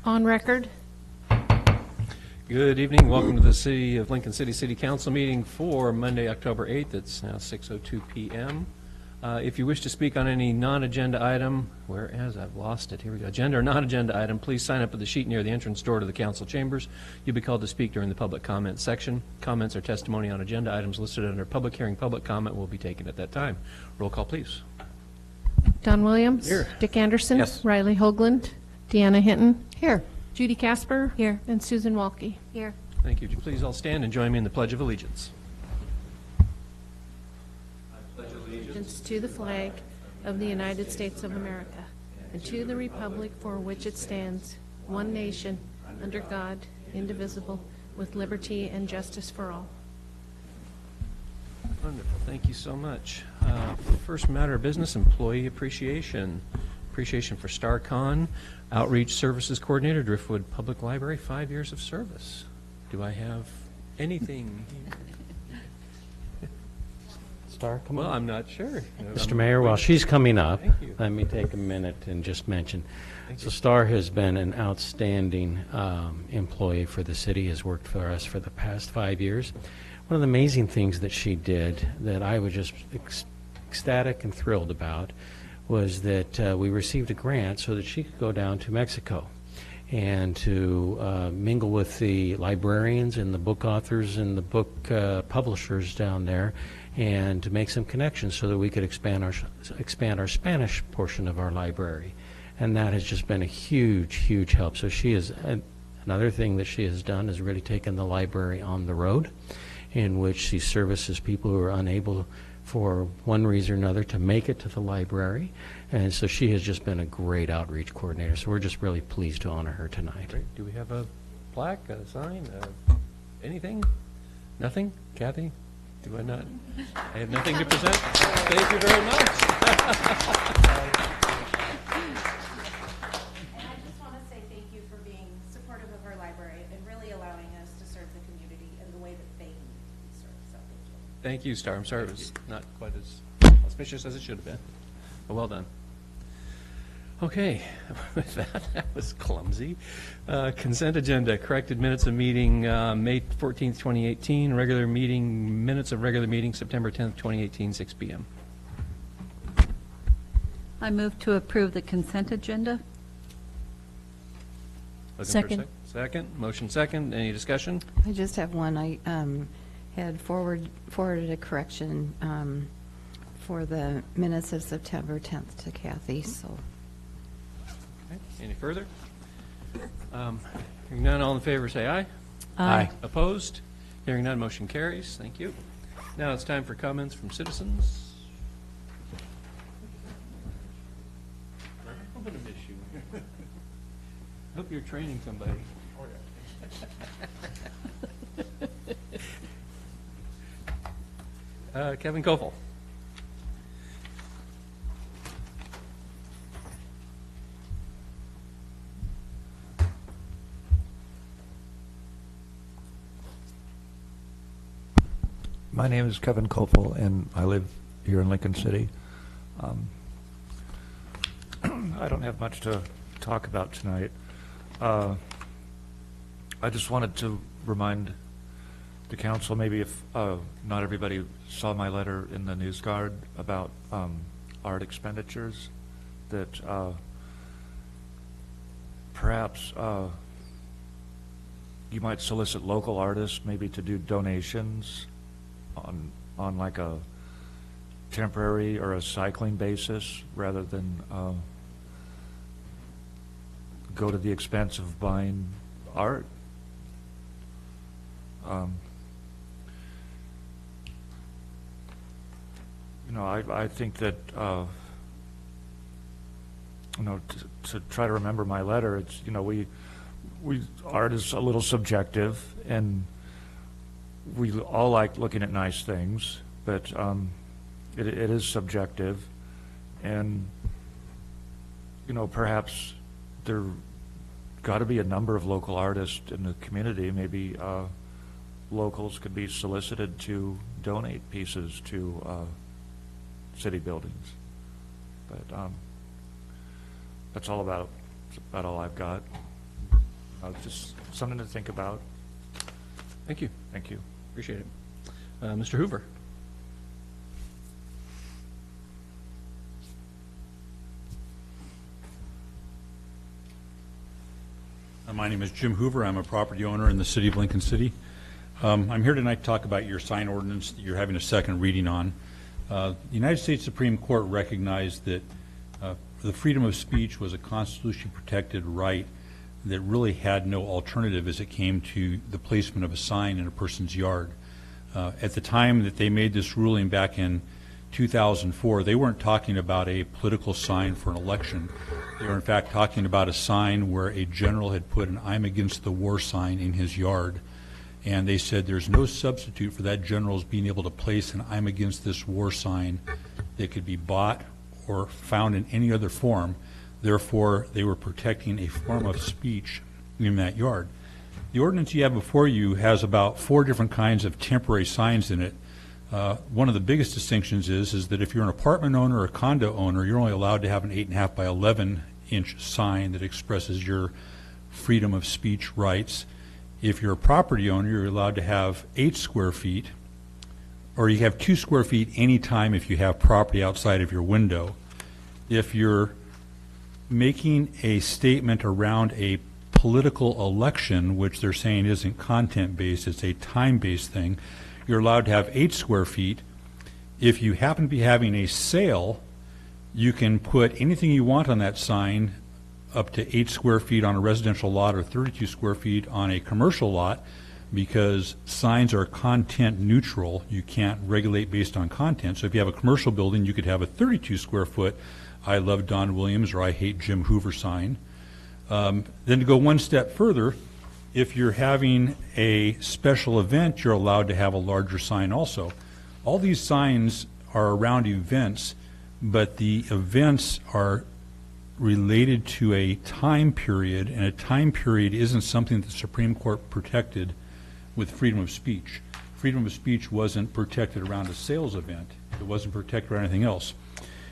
On record. Good evening. Welcome to the City of Lincoln City Council meeting for Monday, October 8th. It's now 6:02 p.m. If you wish to speak on any non-agenda item, whereas I've lost it, here we go, agenda or non-agenda item, please sign up at the sheet near the entrance door to the council chambers. You'll be called to speak during the public comment section. Comments or testimony on agenda items listed under public hearing, public comment will be taken at that time. Roll call, please. Don Williams. Here. Dick Anderson. Yes. Riley Hoagland. Deanna Hinton. Here. Judy Casper. Here. And Susan Walke. Here. Thank you. Would you please all stand and join me in the Pledge of Allegiance? Allegiance to the flag of the United States of America and to the republic for which it stands, one nation, under God, indivisible, with liberty and justice for all. Wonderful. Thank you so much. First matter of business, employee appreciation. Appreciation for StarCon, Outreach Services Coordinator, Driftwood Public Library, 5 years of service. Do I have anything? Star, come Well, on. I'm not sure. Mr. Mayor, while she's coming up, Thank you. let me take a minute and just mention. Thank So you. Star has been an outstanding employee for the city, has worked for us for the past 5 years. One of the amazing things that she did that I was just ecstatic and thrilled about was that we received a grant so that she could go down to Mexico and to mingle with the librarians and the book authors and the book publishers down there, and to make some connections so that we could expand our Spanish portion of our library. And that has just been a huge, huge help. So she is, another thing that she has done is really taken the library on the road, in which she services people who are unable for one reason or another to make it to the library. And so she has just been a great outreach coordinator. So we're just really pleased to honor her tonight. Great. Do we have a plaque, a sign, anything? Nothing? Kathy? Do I not? I have nothing to present. Thank you very much. And I just want to say thank you for being supportive of our library and really allowing us to serve the community in the way that they need to be served. So thank you. Thank you, Star. I'm sorry it was not quite as auspicious as it should have been, but well done. Okay, with that was clumsy. Consent agenda, corrected minutes of meeting May 14th, 2018, regular meeting, minutes of regular meeting September 10th, 2018, 6 p.m. I move to approve the consent agenda. Looking for a Second. Second, motion second. Any discussion? I just have one. I had forwarded a correction for the minutes of September 10th to Kathy, so. Okay. Any further? Hearing none, all in favor say aye. Aye. Opposed? Hearing none, motion carries. Thank you. Now it's time for comments from citizens. I'm going to miss you. Hope you're training somebody. Kevin Koffel. My name is Kevin Koppel, and I live here in Lincoln City. I don't have much to talk about tonight. I just wanted to remind the council, maybe if not everybody saw my letter in the News Guard about art expenditures, that perhaps you might solicit local artists maybe to do donations on like a temporary or a cycling basis, rather than go to the expense of buying art. You know, I think that you know, to try to remember my letter, it's, you know, we art is a little subjective, and we all like looking at nice things, but it is subjective, and you know, perhaps there got to be a number of local artists in the community. Maybe locals could be solicited to donate pieces to city buildings. But that's all about all I've got. Just something to think about. Thank you. Thank you. Appreciate it. Mr. Hoover? My name is Jim Hoover. I'm a property owner in the city of Lincoln City. I'm here tonight to talk about your sign ordinance that you're having a second reading on. The United States Supreme Court recognized that the freedom of speech was a constitutionally protected right that really had no alternative as it came to the placement of a sign in a person's yard. At the time that they made this ruling back in 2004, they weren't talking about a political sign for an election. They were in fact talking about a sign where a general had put an "I'm against the war" sign in his yard. And they said there's no substitute for that general's being able to place an "I'm against this war" sign that could be bought or found in any other form. Therefore, they were protecting a form of speech in that yard. The ordinance you have before you has about 4 different kinds of temporary signs in it. One of the biggest distinctions is that if you're an apartment owner or a condo owner, you're only allowed to have an 8.5 by 11-inch sign that expresses your freedom of speech rights. If you're a property owner, you're allowed to have 8 square feet, or you have 2 square feet anytime if you have property outside of your window. If you're making a statement around a political election, which they're saying isn't content-based, it's a time-based thing, you're allowed to have 8 square feet. If you happen to be having a sale, you can put anything you want on that sign up to 8 square feet on a residential lot or 32 square feet on a commercial lot, because signs are content neutral. You can't regulate based on content. So if you have a commercial building, you could have a 32 square foot "I love Don Williams" or "I hate Jim Hoover" sign. Then to go one step further, if you're having a special event, you're allowed to have a larger sign also. All these signs are around events, but the events are related to a time period, and a time period isn't something that the Supreme Court protected with freedom of speech. Freedom of speech wasn't protected around a sales event. It wasn't protected around anything else.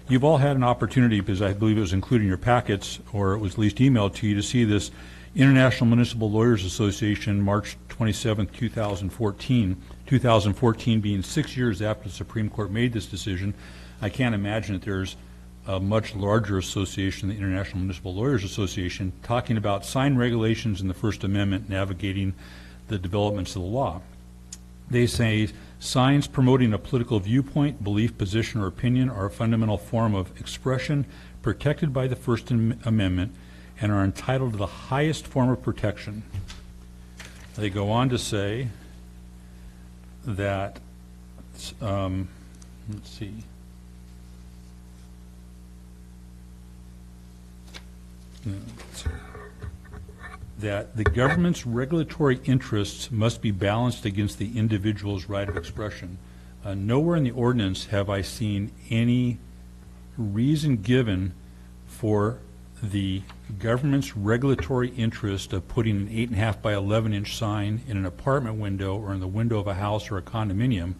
You've all had an opportunity, because I believe it was included in your packets, or it was at least emailed to you, to see this International Municipal Lawyers Association, March 27, 2014. 2014 being 6 years after the Supreme Court made this decision. I can't imagine that there's a much larger association, the International Municipal Lawyers Association, talking about sign regulations in the First Amendment navigating the developments of the law. They say signs promoting a political viewpoint, belief, position, or opinion are a fundamental form of expression protected by the First Amendment and are entitled to the highest form of protection. They go on to say that, let's see, that the government's regulatory interests must be balanced against the individual's right of expression. Nowhere in the ordinance have I seen any reason given for the government's regulatory interest of putting an 8.5 by 11-inch sign in an apartment window or in the window of a house or a condominium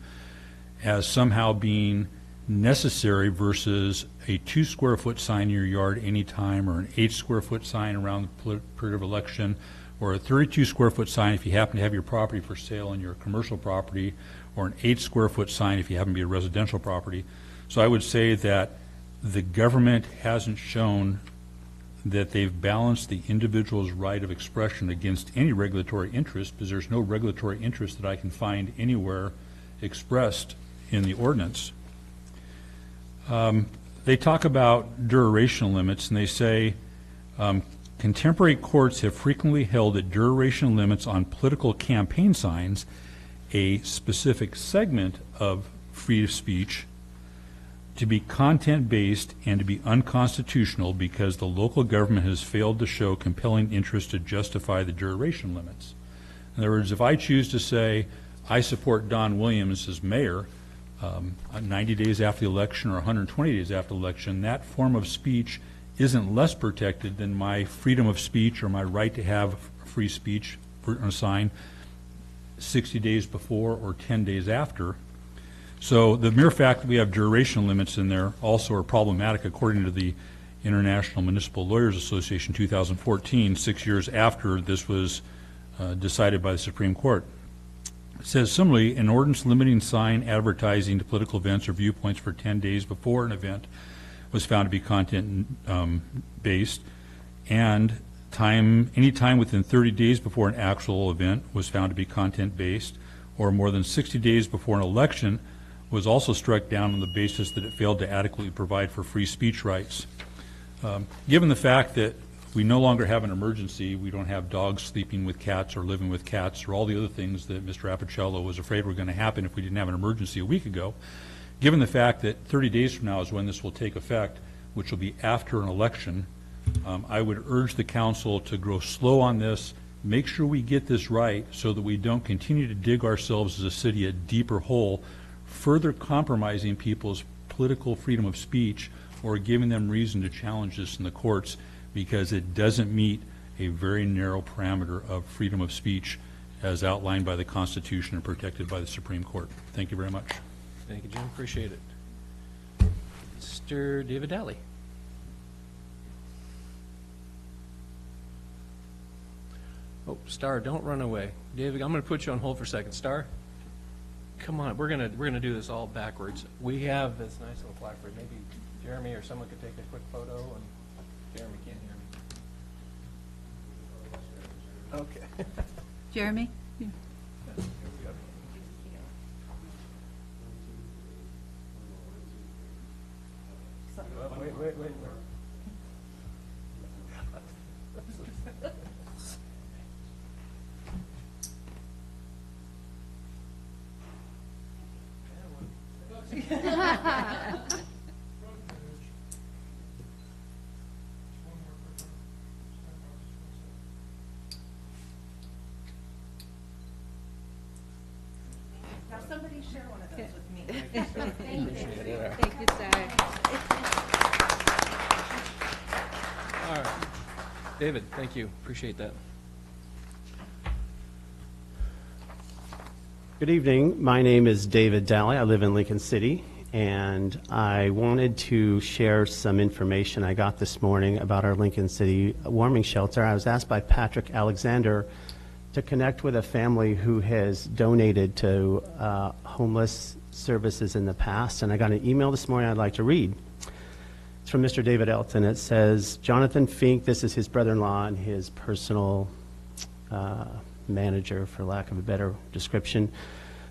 as somehow being necessary versus a 2 square foot sign in your yard anytime, or an 8 square foot sign around the period of election, or a 32 square foot sign if you happen to have your property for sale on your commercial property, or an 8 square foot sign if you happen to be a residential property. So I would say that the government hasn't shown that they've balanced the individual's right of expression against any regulatory interest, because there's no regulatory interest that I can find anywhere expressed in the ordinance. They talk about durational limits, and they say contemporary courts have frequently held that duration limits on political campaign signs, a specific segment of free speech, to be content-based and to be unconstitutional because the local government has failed to show compelling interest to justify the duration limits. In other words, if I choose to say I support Don Williams as mayor 90 days after the election or 120 days after the election, that form of speech isn't less protected than my freedom of speech or my right to have free speech for a sign 60 days before or 10 days after. So the mere fact that we have duration limits in there also are problematic according to the International Municipal Lawyers Association 2014, 6 years after this was decided by the Supreme Court. It says, similarly, an ordinance limiting sign advertising to political events or viewpoints for 10 days before an event was found to be content-based, and any time within 30 days before an actual event was found to be content-based, or more than 60 days before an election was also struck down on the basis that it failed to adequately provide for free speech rights. Given the fact that we no longer have an emergency, we don't have dogs sleeping with cats or living with cats or all the other things that Mr. Appicello was afraid were going to happen if we didn't have an emergency a week ago, given the fact that 30 days from now is when this will take effect, which will be after an election, I would urge the council to grow slow on this, make sure we get this right so that we don't continue to dig ourselves as a city a deeper hole, further compromising people's political freedom of speech or giving them reason to challenge this in the courts, because it doesn't meet a very narrow parameter of freedom of speech as outlined by the Constitution and protected by the Supreme Court. Thank you very much. Thank you, Jim. Appreciate it. Mr. David Daly. Oh, Star, don't run away. David, I'm going to put you on hold for a second. Star, come on. We're gonna do this all backwards. We have this nice little blackboard. Maybe Jeremy or someone could take a quick photo. And Jeremy can't hear me. Okay. Jeremy? Yeah. Wait. Now somebody share one of those with me. Thank you, sir. All right. David, thank you. Appreciate that. Good evening. My name is David Daly. I live in Lincoln City, and I wanted to share some information I got this morning about our Lincoln City warming shelter. I was asked by Patrick Alexander to connect with a family who has donated to homeless services in the past, and I got an email this morning I'd like to read. It's from Mr. David Elton. It says, Jonathan Fink, this is his brother-in-law and his personal manager, for lack of a better description.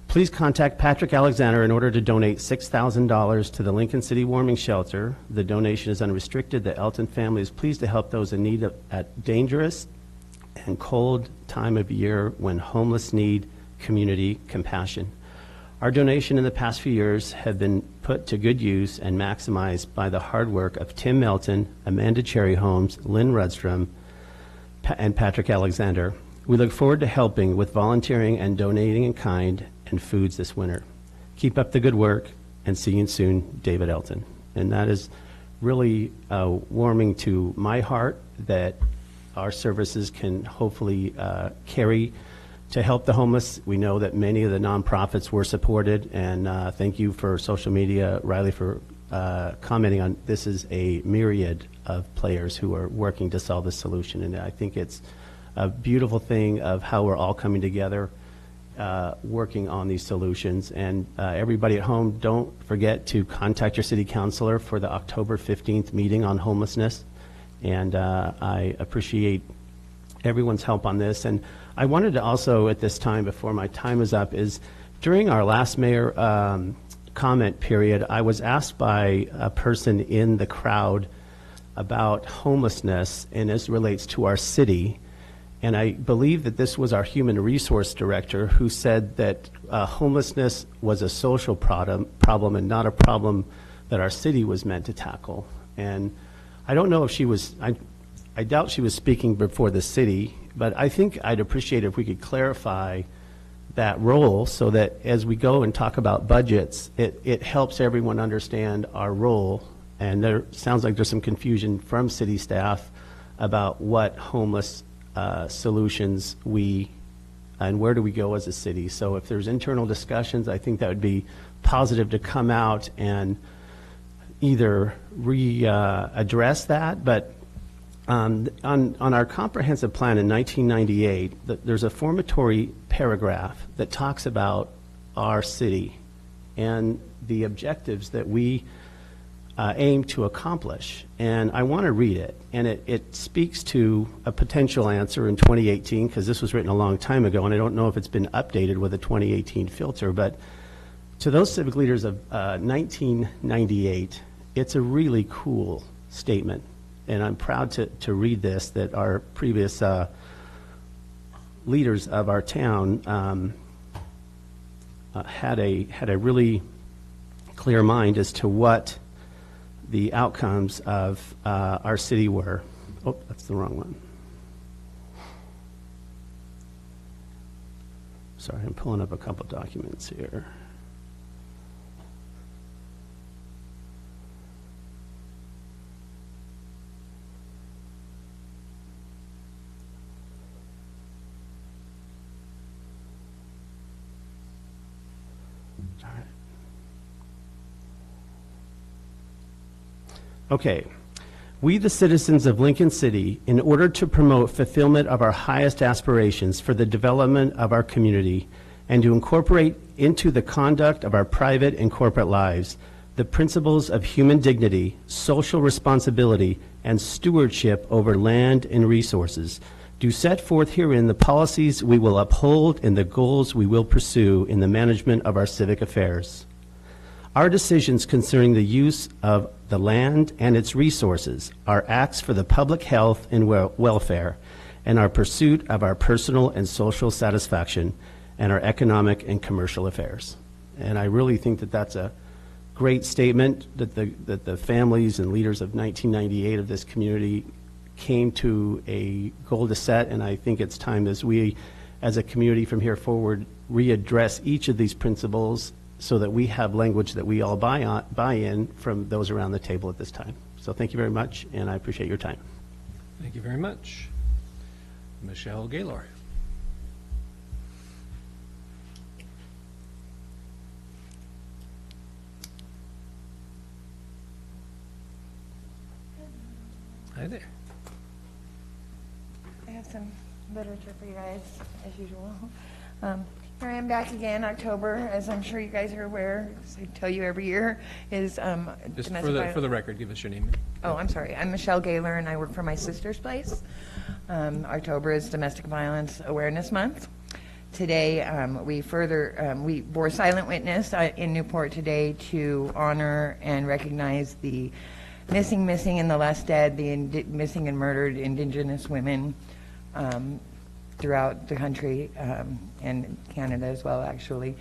Please contact Patrick Alexander in order to donate $6,000 to the Lincoln City Warming Shelter. The donation is unrestricted. The Elton family is pleased to help those in need at dangerous and cold time of year when homeless need community compassion. Our donation in the past few years have been put to good use and maximized by the hard work of Tim Melton, Amanda Cherry Holmes, Lynn Rudstrom, and Patrick Alexander. We look forward to helping with volunteering and donating in kind and foods this winter. Keep up the good work, and see you soon, David Elton. And that is really warming to my heart that our services can hopefully carry to help the homeless. We know that many of the nonprofits were supported, and thank you for social media, Riley, for commenting on this is a myriad of players who are working to solve this solution. And I think it's a beautiful thing of how we're all coming together, working on these solutions. And everybody at home, don't forget to contact your city councilor for the October 15th meeting on homelessness. And I appreciate everyone's help on this. And I wanted to also, at this time, before my time is up, is during our last mayor comment period, I was asked by a person in the crowd about homelessness and as relates to our city. And I believe that this was our human resource director who said that homelessness was a social problem and not a problem that our city was meant to tackle. And I don't know if she was, I doubt she was speaking before the city, but I think I'd appreciate it if we could clarify that role so that as we go and talk about budgets, it helps everyone understand our role. And there sounds like there's some confusion from city staff about what homeless solutions and where do we go as a city. So if there's internal discussions, I think that would be positive to come out and either address that, but on our comprehensive plan in 1998, there's a formatory paragraph that talks about our city and the objectives that we aim to accomplish. And I want to read it. And it speaks to a potential answer in 2018, because this was written a long time ago, and I don't know if it's been updated with a 2018 filter. But to those civic leaders of 1998, it's a really cool statement. And I'm proud to read this, that our previous leaders of our town had a really clear mind as to what the outcomes of our city were. Oh, that's the wrong one. Sorry, I'm pulling up a couple documents here. All right. Okay. We, the citizens of Lincoln City, in order to promote fulfillment of our highest aspirations for the development of our community and to incorporate into the conduct of our private and corporate lives the principles of human dignity, social responsibility, and stewardship over land and resources, do set forth herein the policies we will uphold and the goals we will pursue in the management of our civic affairs. Our decisions concerning the use of the land and its resources are acts for the public health and welfare, and our pursuit of our personal and social satisfaction, and our economic and commercial affairs. And I really think that that's a great statement that the families and leaders of 1998 of this community came to a goal to set, and I think it's time as we, as a community from here forward, readdress each of these principles so that we have language that we all buy in from those around the table at this time. So thank you very much, and I appreciate your time. Thank you very much. Michelle Gaylor. Hi there. I have some literature for you guys, as usual. Here I am back again, October, as I'm sure you guys are aware, as I tell you every year, is Just domestic for the record, give us your name. Oh, I'm sorry. I'm Michelle Gaylor, and I work for my sister's place. October is Domestic Violence Awareness Month. Today, we bore silent witness in Newport today to honor and recognize the missing and the less dead, the missing and murdered Indigenous women throughout the country and Canada as well, actually.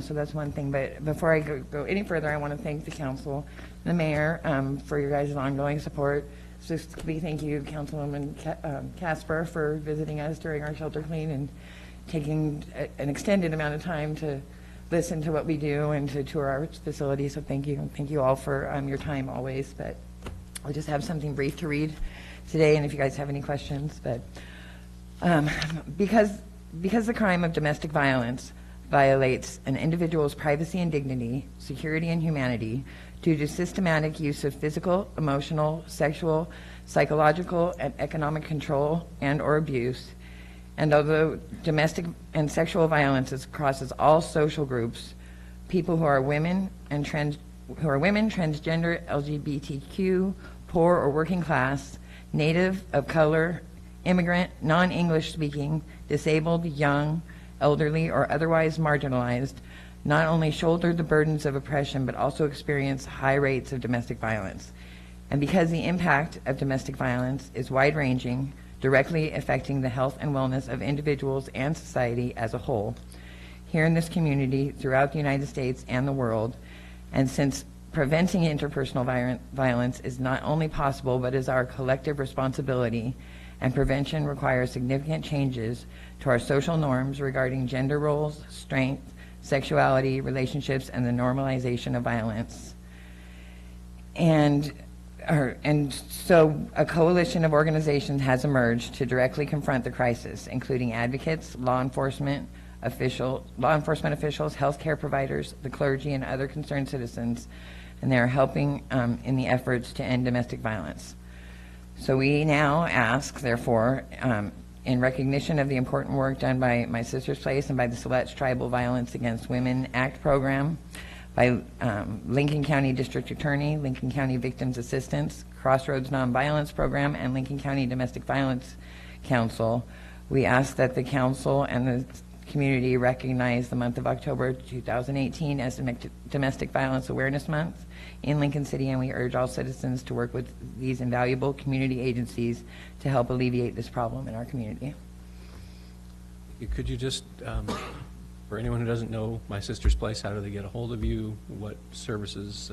So that's one thing. But before I go any further, I want to thank the council, the mayor, for your guys' ongoing support. Just to thank you, Councilwoman Casper, for visiting us during our shelter clean and taking an extended amount of time to listen to what we do and to tour our facility. So thank you. Thank you all for your time always. But I'll just have something brief to read today, and if you guys have any questions. But because the crime of domestic violence violates an individual's privacy and dignity, security and humanity, due to systematic use of physical, emotional, sexual, psychological, and economic control and or abuse, and although domestic and sexual violence crosses all social groups, people who are women, transgender, LGBTQ, poor or working class, native, of color, immigrant, non-English speaking, disabled, young, elderly, or otherwise marginalized, not only shoulder the burdens of oppression, but also experience high rates of domestic violence. And because the impact of domestic violence is wide-ranging, directly affecting the health and wellness of individuals and society as a whole, here in this community, throughout the United States and the world, and since preventing interpersonal violence is not only possible, but is our collective responsibility, and prevention requires significant changes to our social norms regarding gender roles, strength, sexuality, relationships, and the normalization of violence. And so a coalition of organizations has emerged to directly confront the crisis, including advocates, law enforcement officials, healthcare providers, the clergy, and other concerned citizens, and they're helping in the efforts to end domestic violence. So we now ask, therefore, in recognition of the important work done by My Sister's Place and by the Siletz Tribal Violence Against Women Act program, by Lincoln County District Attorney, Lincoln County Victims Assistance, Crossroads Nonviolence Program, and Lincoln County Domestic Violence Council, we ask that the council and the community recognize the month of October 2018 as Domestic Violence Awareness Month in Lincoln City, and we urge all citizens to work with these invaluable community agencies to help alleviate this problem in our community. Could you just, for anyone who doesn't know My Sister's Place, how do they get a hold of you? What services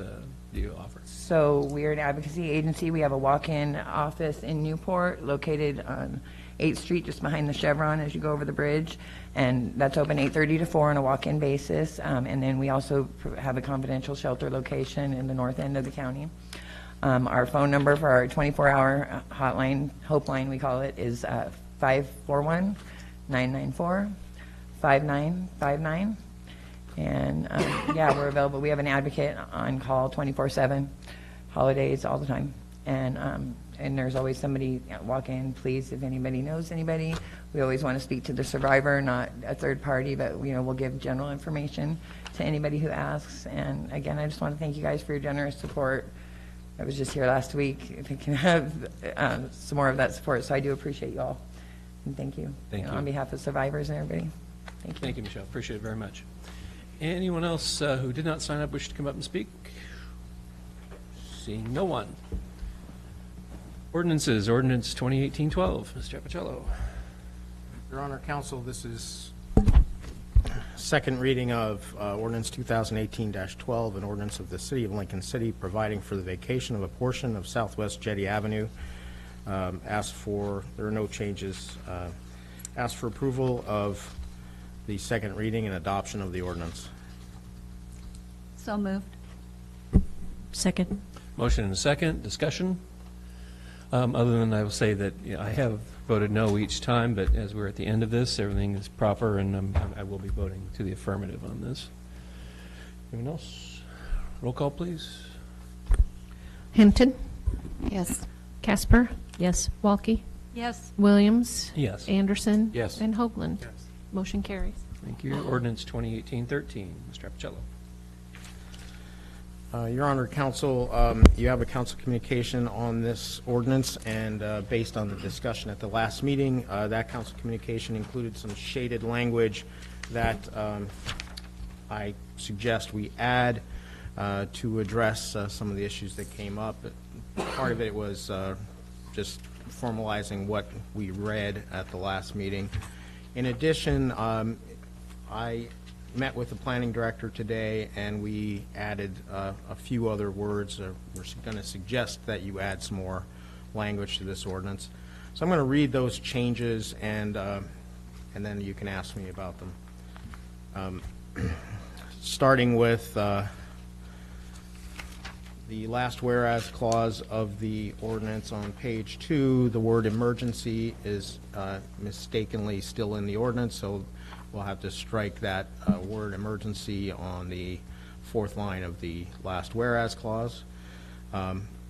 do you offer? So we're an advocacy agency. We have a walk-in office in Newport located on 8th Street, just behind the Chevron as you go over the bridge, and that's open 8:30 to 4 on a walk-in basis. And then we also have a confidential shelter location in the north end of the county. Our phone number for our 24-hour hotline, Hope Line we call it, is 541-994-5959. And yeah, we're available. We have an advocate on call 24/7, holidays, all the time. And there's always somebody walk in, please, if anybody knows anybody. We always want to speak to the survivor, not a third party, but we'll give general information to anybody who asks. And again, I just want to thank you guys for your generous support. I was just here last week. If we can have some more of that support, so I do appreciate you all. And thank you. Thank you. On behalf of survivors and everybody. Thank you. Thank you, Michelle. Appreciate it very much. Anyone else who did not sign up wish to come up and speak? Seeing no one. Ordinances, Ordinance 2018-12. Mr. Appicello. Your Honor, Council, this is second reading of Ordinance 2018-12, an ordinance of the City of Lincoln City providing for the vacation of a portion of Southwest Jetty Avenue. There are no changes. Ask for approval of the second reading and adoption of the ordinance. So moved. Second. Motion and a second. Discussion? Other than I will say that I have voted no each time, but as we're at the end of this, everything is proper, and I will be voting to the affirmative on this. Anyone else? Roll call, please. Hinton. Yes. Casper. Yes. Walke. Yes. Williams. Yes. Anderson. Yes. And Hoagland. Motion carries. Thank you. Ordinance 2018-13. Mr. Appicello. Your Honor, Council, you have a council communication on this ordinance, and based on the discussion at the last meeting, that council communication included some shaded language that I suggest we add to address some of the issues that came up. Part of it was just formalizing what we read at the last meeting. In addition, I met with the planning director today, and we added a few other words. We're going to suggest that you add some more language to this ordinance. So I'm going to read those changes, and then you can ask me about them. Starting with the last whereas clause of the ordinance on page 2, the word emergency is mistakenly still in the ordinance, so we'll have to strike that word emergency on the fourth line of the last whereas clause.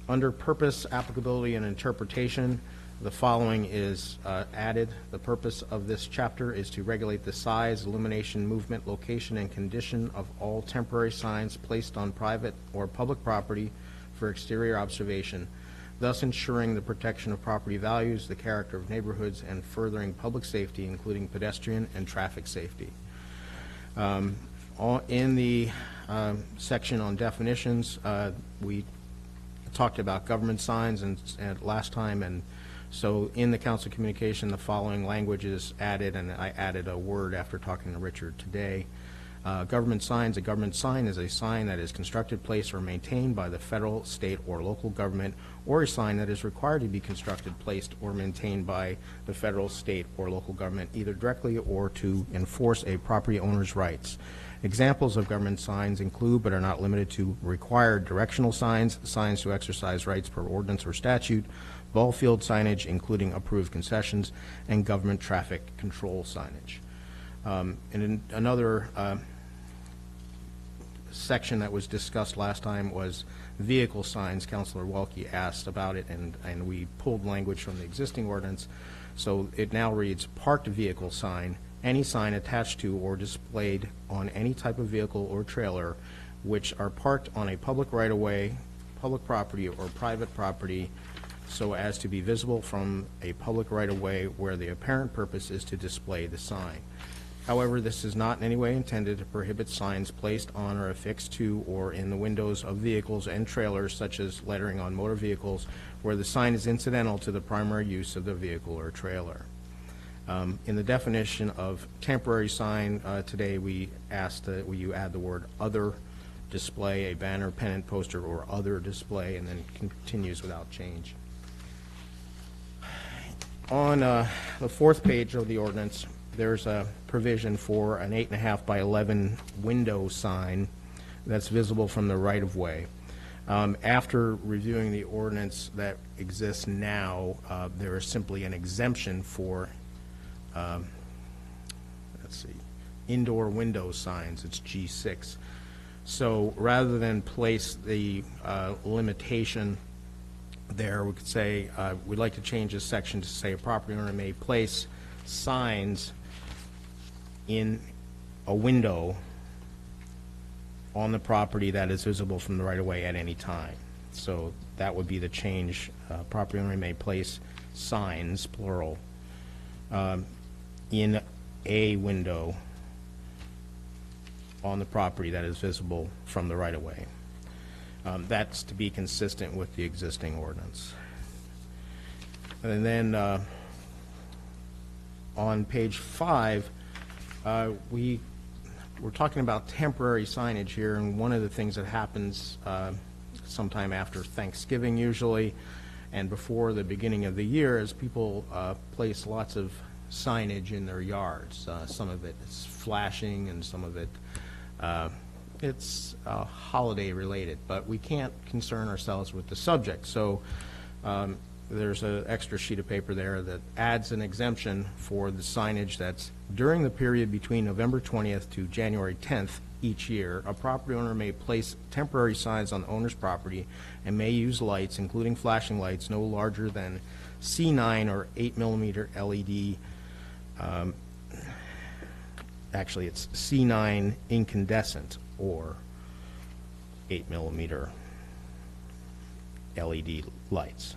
Under purpose, applicability, and interpretation, the following is added. The purpose of this chapter is to regulate the size, illumination, movement, location, and condition of all temporary signs placed on private or public property for exterior observation, thus ensuring the protection of property values, the character of neighborhoods, and furthering public safety, including pedestrian and traffic safety. In the section on definitions, we talked about government signs and last time, and so in the council communication, the following language is added, and I added a word after talking to Richard today. Government signs. A government sign is a sign that is constructed, placed, or maintained by the federal, state, or local government, or a sign that is required to be constructed, placed, or maintained by the federal, state, or local government, either directly or to enforce a property owner's rights. Examples of government signs include, but are not limited to, required directional signs, signs to exercise rights per ordinance or statute, ball field signage, including approved concessions, and government traffic control signage. And another section that was discussed last time was vehicle signs. Councilor Welke asked about it, and we pulled language from the existing ordinance. So it now reads, parked vehicle sign, any sign attached to or displayed on any type of vehicle or trailer which are parked on a public right-of-way, public property, or private property so as to be visible from a public right-of-way where the apparent purpose is to display the sign. However, this is not in any way intended to prohibit signs placed on or affixed to or in the windows of vehicles and trailers, such as lettering on motor vehicles, where the sign is incidental to the primary use of the vehicle or trailer. In the definition of temporary sign, today we asked that you add the word other display, a banner, pennant, poster, or other display, and then continues without change. On the fourth page of the ordinance, there's a provision for an 8.5 by 11 window sign that's visible from the right-of-way. After reviewing the ordinance that exists now, there is simply an exemption for, indoor window signs. It's G6. So rather than place the limitation there, we could say, we'd like to change this section to say a property owner may place signs in a window on the property that is visible from the right-of-way at any time. So that would be the change. Property owner may place signs, plural, in a window on the property that is visible from the right-of-way. That's to be consistent with the existing ordinance. And then on page 5, we're talking about temporary signage here, and one of the things that happens sometime after Thanksgiving usually, and before the beginning of the year, is people place lots of signage in their yards. Some of it is flashing, and some of it it's holiday related, but we can't concern ourselves with the subject. So there's an extra sheet of paper there that adds an exemption for the signage that's during the period between November 20th to January 10th each year. A property owner may place temporary signs on the owner's property and may use lights, including flashing lights, no larger than C9 or 8mm LED. Actually, it's C9 incandescent or 8mm LED lights.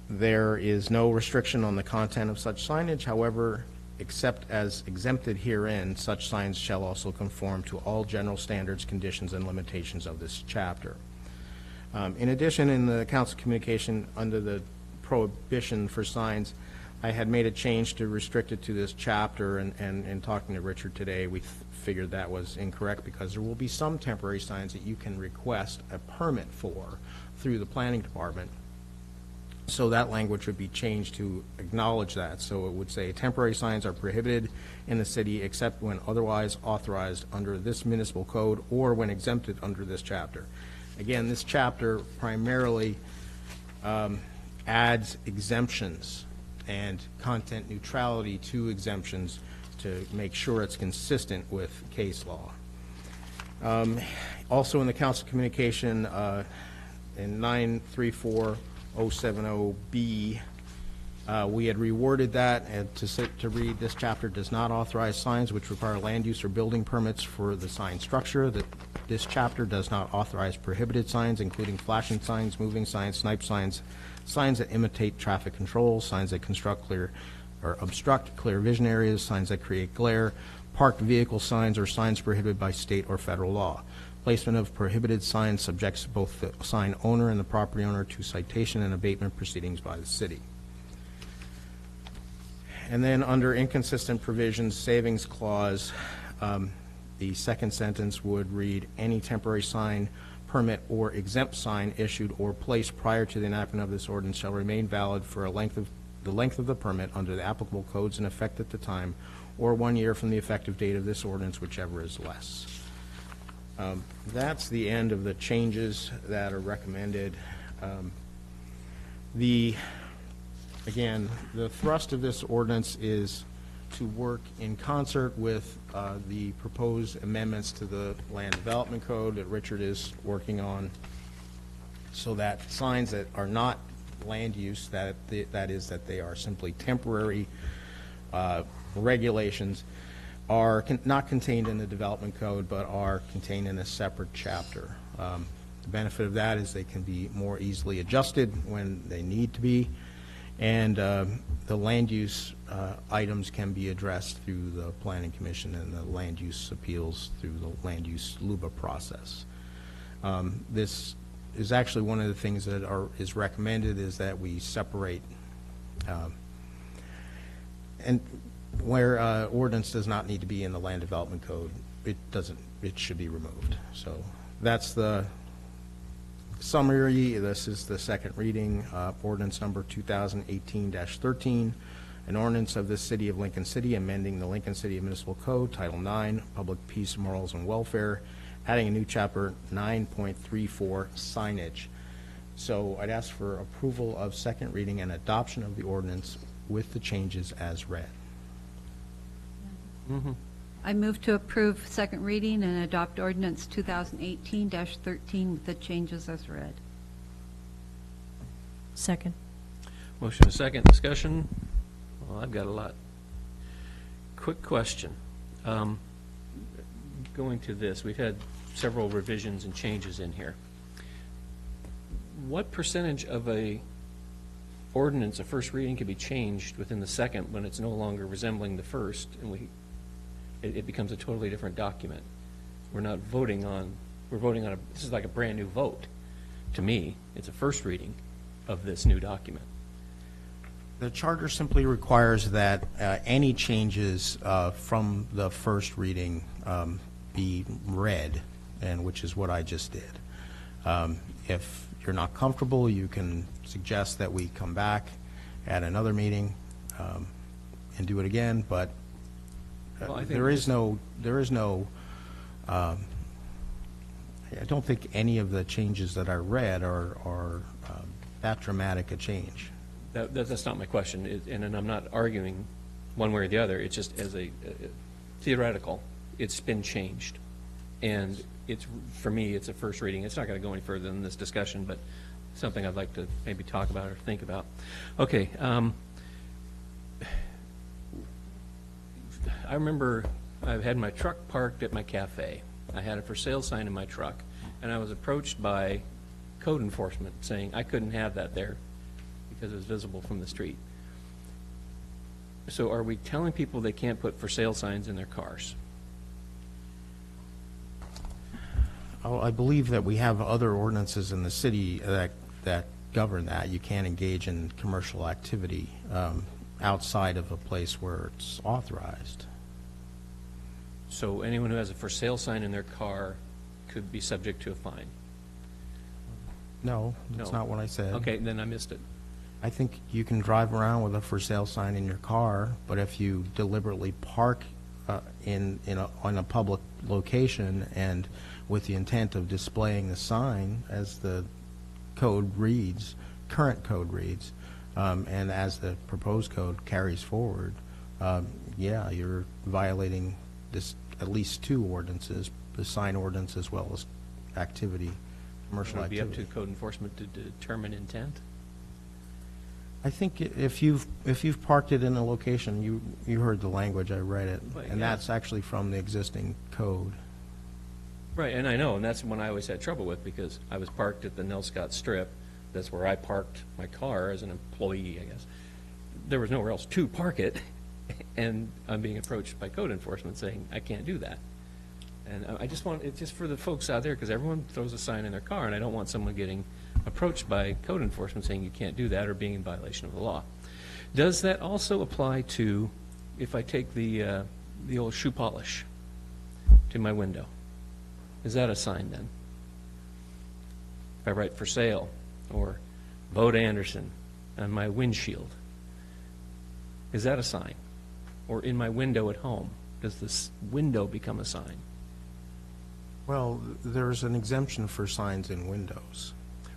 There is no restriction on the content of such signage. However, except as exempted herein, such signs shall also conform to all general standards, conditions, and limitations of this chapter. In addition, in the council communication under the prohibition for signs, I had made a change to restrict it to this chapter, and in talking to Richard today, we figured that was incorrect because there will be some temporary signs that you can request a permit for through the planning department. So that language would be changed to acknowledge that. So it would say temporary signs are prohibited in the city except when otherwise authorized under this municipal code or when exempted under this chapter. Again, this chapter primarily adds exemptions and content neutrality to exemptions to make sure it's consistent with case law. Also in the council communication in 934070B, we had reworded that and to read, this chapter does not authorize signs which require land use or building permits for the sign structure. That this chapter does not authorize prohibited signs, including flashing signs, moving signs, snipe signs, signs that imitate traffic control, signs that construct clear or obstruct clear vision areas, signs that create glare, parked vehicle signs, or signs prohibited by state or federal law. Placement of prohibited signs subjects both the sign owner and the property owner to citation and abatement proceedings by the city. And then under inconsistent provisions, savings clause, the second sentence would read, any temporary sign, permit, or exempt sign issued or placed prior to the enactment of this ordinance shall remain valid for the length of the permit under the applicable codes in effect at the time, or 1 year from the effective date of this ordinance, whichever is less. That's the end of the changes that are recommended. Again, the thrust of this ordinance is to work in concert with the proposed amendments to the Land Development Code that Richard is working on, so that signs that are not land use, that is, that they are simply temporary regulations, are not contained in the Development Code, but are contained in a separate chapter. The benefit of that is they can be more easily adjusted when they need to be, and the land use items can be addressed through the Planning Commission and the land use appeals through the land use LUBA process. This is actually one of the things that is recommended, is that we separate, and where ordinance does not need to be in the Land Development Code, it should be removed. So that's the summary. This is the second reading, ordinance number 2018-13, an ordinance of the City of Lincoln City amending the Lincoln City Municipal Code, Title IX, Public Peace, Morals, and Welfare, adding a new chapter 9.34, signage. So I'd ask for approval of second reading and adoption of the ordinance with the changes as read. I move to approve second reading and adopt ordinance 2018-13 with the changes as read. Second. Motion is second. Discussion? Well, I've got a lot. Quick question. Going to this, we've had several revisions and changes in here. What percentage of a ordinance, a first reading, can be changed within the second when it's no longer resembling the first, and it becomes a totally different document? We're voting on this is like a brand new vote. To me, it's a first reading of this new document. The charter simply requires that any changes from the first reading be read, and which is what I just did. If you're not comfortable, you can suggest that we come back at another meeting and do it again, but Well, I think there is no, I don't think any of the changes that I read are that dramatic a change. That's not my question, and I'm not arguing one way or the other. It's just as a theoretical, it's been changed. And for me, it's a first reading. It's not going to go any further than this discussion, but something I'd like to maybe talk about or think about. Okay. I remember I've had my truck parked at my cafe. I had a for sale sign in my truck, and I was approached by code enforcement saying I couldn't have that there because it was visible from the street. So are we telling people they can't put for sale signs in their cars? Oh, I believe that we have other ordinances in the city that govern that. You can't engage in commercial activity outside of a place where it's authorized. So anyone who has a for sale sign in their car could be subject to a fine? No, that's No. not what I said. Okay, then I missed it. I think you can drive around with a for sale sign in your car, but if you deliberately park on a public location and with the intent of displaying the sign as the code reads, current code reads, and as the proposed code carries forward, yeah, you're violating at least two ordinances, the sign ordinance as well as activity, commercial Would it be activity. up to code enforcement to determine intent? I think if you've parked it in a location, you heard the language, I read it, Right, and yeah. that's actually from the existing code. Right, and I know, and that's one I always had trouble with because I was parked at the Nell Scott Strip. That's where I parked my car as an employee, I guess. There was nowhere else to park it, and I'm being approached by code enforcement saying, I can't do that. And I just want, it's just for the folks out there, because everyone throws a sign in their car, and I don't want someone getting approached by code enforcement saying you can't do that or being in violation of the law. Does that also apply to if I take the old shoe polish to my window? Is that a sign then? If I write for sale or Bode Anderson on my windshield, is that a sign? Or in my window at home, does this window become a sign? Well, there's an exemption for signs in windows.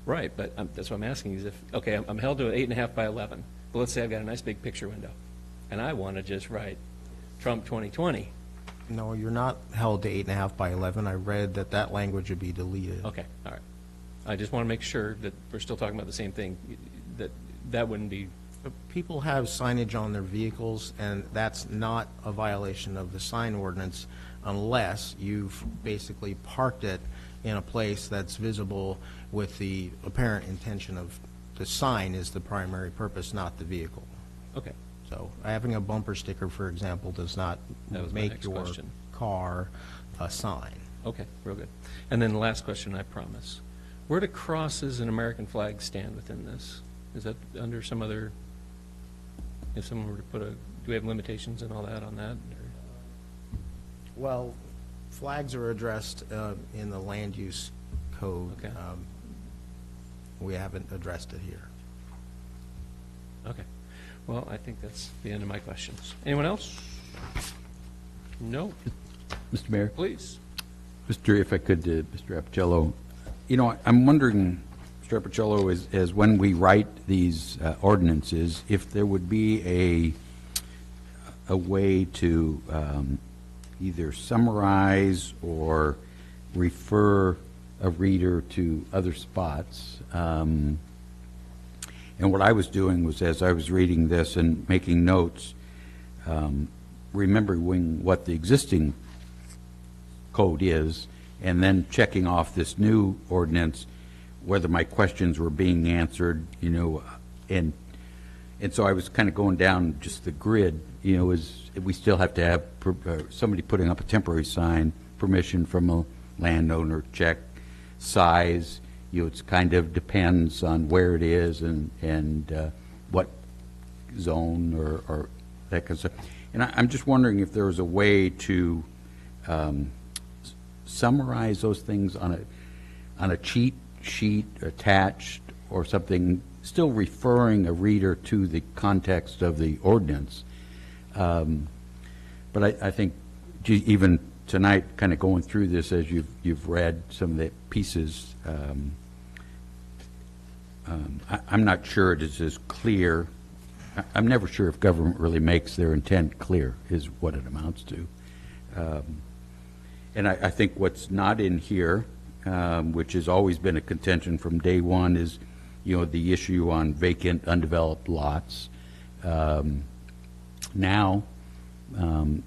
Right, but that's what I'm asking is if, okay, I'm held to an 8.5 by 11, but let's say I've got a nice big picture window, and I want to just write trump 2020. No, you're not held to 8.5 by 11. I read that that language would be deleted. Okay, all right. I just want to make sure that we're still talking about the same thing, that wouldn't be, People have signage on their vehicles, and that's not a violation of the sign ordinance unless you've basically parked it in a place that's visible with the apparent intention of the sign is the primary purpose, not the vehicle. okay. So having a bumper sticker, for example, does not That was my make next your question. car a sign. Okay, real good. And then the last question, I promise. Where do crosses and American flags stand within this? Is that under some other, if someone were to put a, do we have limitations and all that on that? or- Well, flags are addressed in the land use code. Okay. We haven't addressed it here. Okay. Well, I think that's the end of my questions. Anyone else? No? Mr. Mayor, Please. if I could, Mr. Appicello, I'm wondering, Mr. Appicello, as when we write these ordinances, if there would be a way to either summarize or refer a reader to other spots. And what I was doing was, as I was reading this and making notes, remembering what the existing code is, and then checking off this new ordinance, whether my questions were being answered, and so I was kind of going down just the grid, is we still have to have somebody putting up a temporary sign, permission from a landowner, check, size, it kind of depends on where it is and what zone or that kind of stuff. And I'm just wondering if there was a way to summarize those things on a cheat sheet attached or something, still referring a reader to the context of the ordinance. But I think even tonight, kind of going through this as you've read some of the pieces, I'm not sure it is as clear. I'm never sure if government really makes their intent clear, is what it amounts to. And I think what's not in here, which has always been a contention from day one, is the issue on vacant, undeveloped lots. Now, don't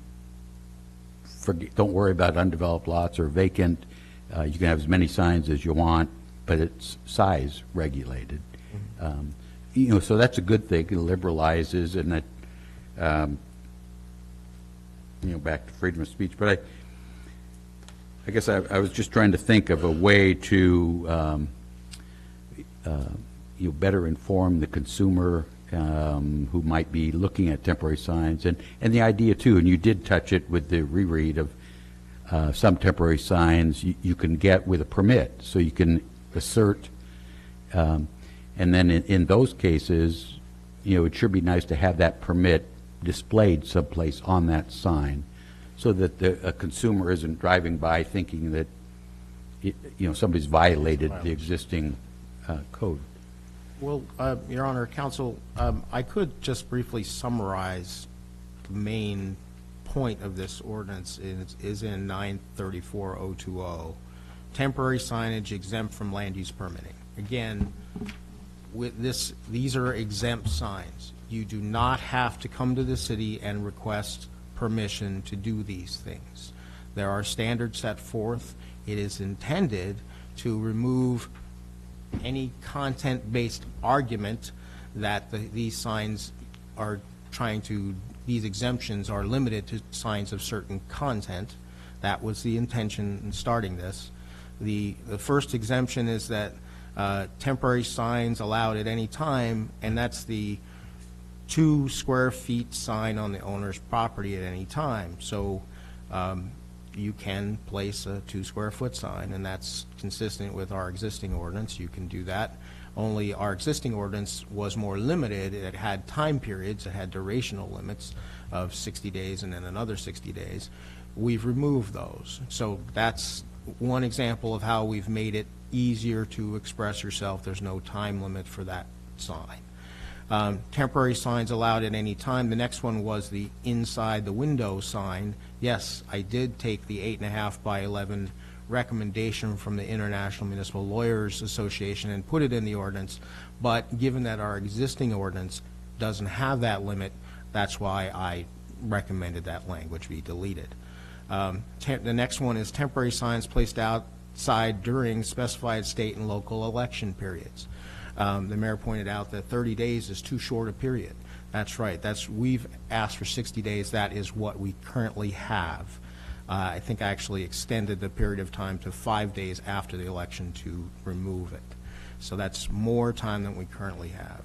worry about undeveloped lots or vacant. You can have as many signs as you want, but it's size regulated. So that's a good thing. It liberalizes, and it, back to freedom of speech. But I guess I was just trying to think of a way to better inform the consumer who might be looking at temporary signs, and the idea too, and you did touch it with the reread of some temporary signs you can get with a permit, so you can assert, and then in those cases, it should be nice to have that permit displayed someplace on that sign, so that a consumer isn't driving by thinking that somebody's violated the existing code. Well, Your Honor, Counsel, I could just briefly summarize the main point of this ordinance is in 934-020, temporary signage exempt from land use permitting. Again, with this, these are exempt signs. You do not have to come to the city and request permission to do these things. There are standards set forth. It is intended to remove any content-based argument that these signs are trying to, these exemptions are limited to signs of certain content. That was the intention in starting this. The first exemption is that temporary signs allowed at any time, and that's the 2 square feet sign on the owner's property at any time. So you can place a 2 square foot sign, and that's consistent with our existing ordinance. You can do that. Only our existing ordinance was more limited. It had time periods. It had durational limits of 60 days and then another 60 days. We've removed those. So that's one example of how we've made it easier to express yourself. There's no time limit for that sign. Temporary signs allowed at any time. The next one was the inside the window sign. Yes, I did take the 8.5 by 11 recommendation from the International Municipal Lawyers Association and put it in the ordinance, but given that our existing ordinance doesn't have that limit, that's why I recommended that language be deleted. The next one is temporary signs placed outside during specified state and local election periods. The mayor pointed out that 30 days is too short a period. That's right. We've asked for 60 days. That is what we currently have. I think I actually extended the period of time to 5 days after the election to remove it. So that's more time than we currently have.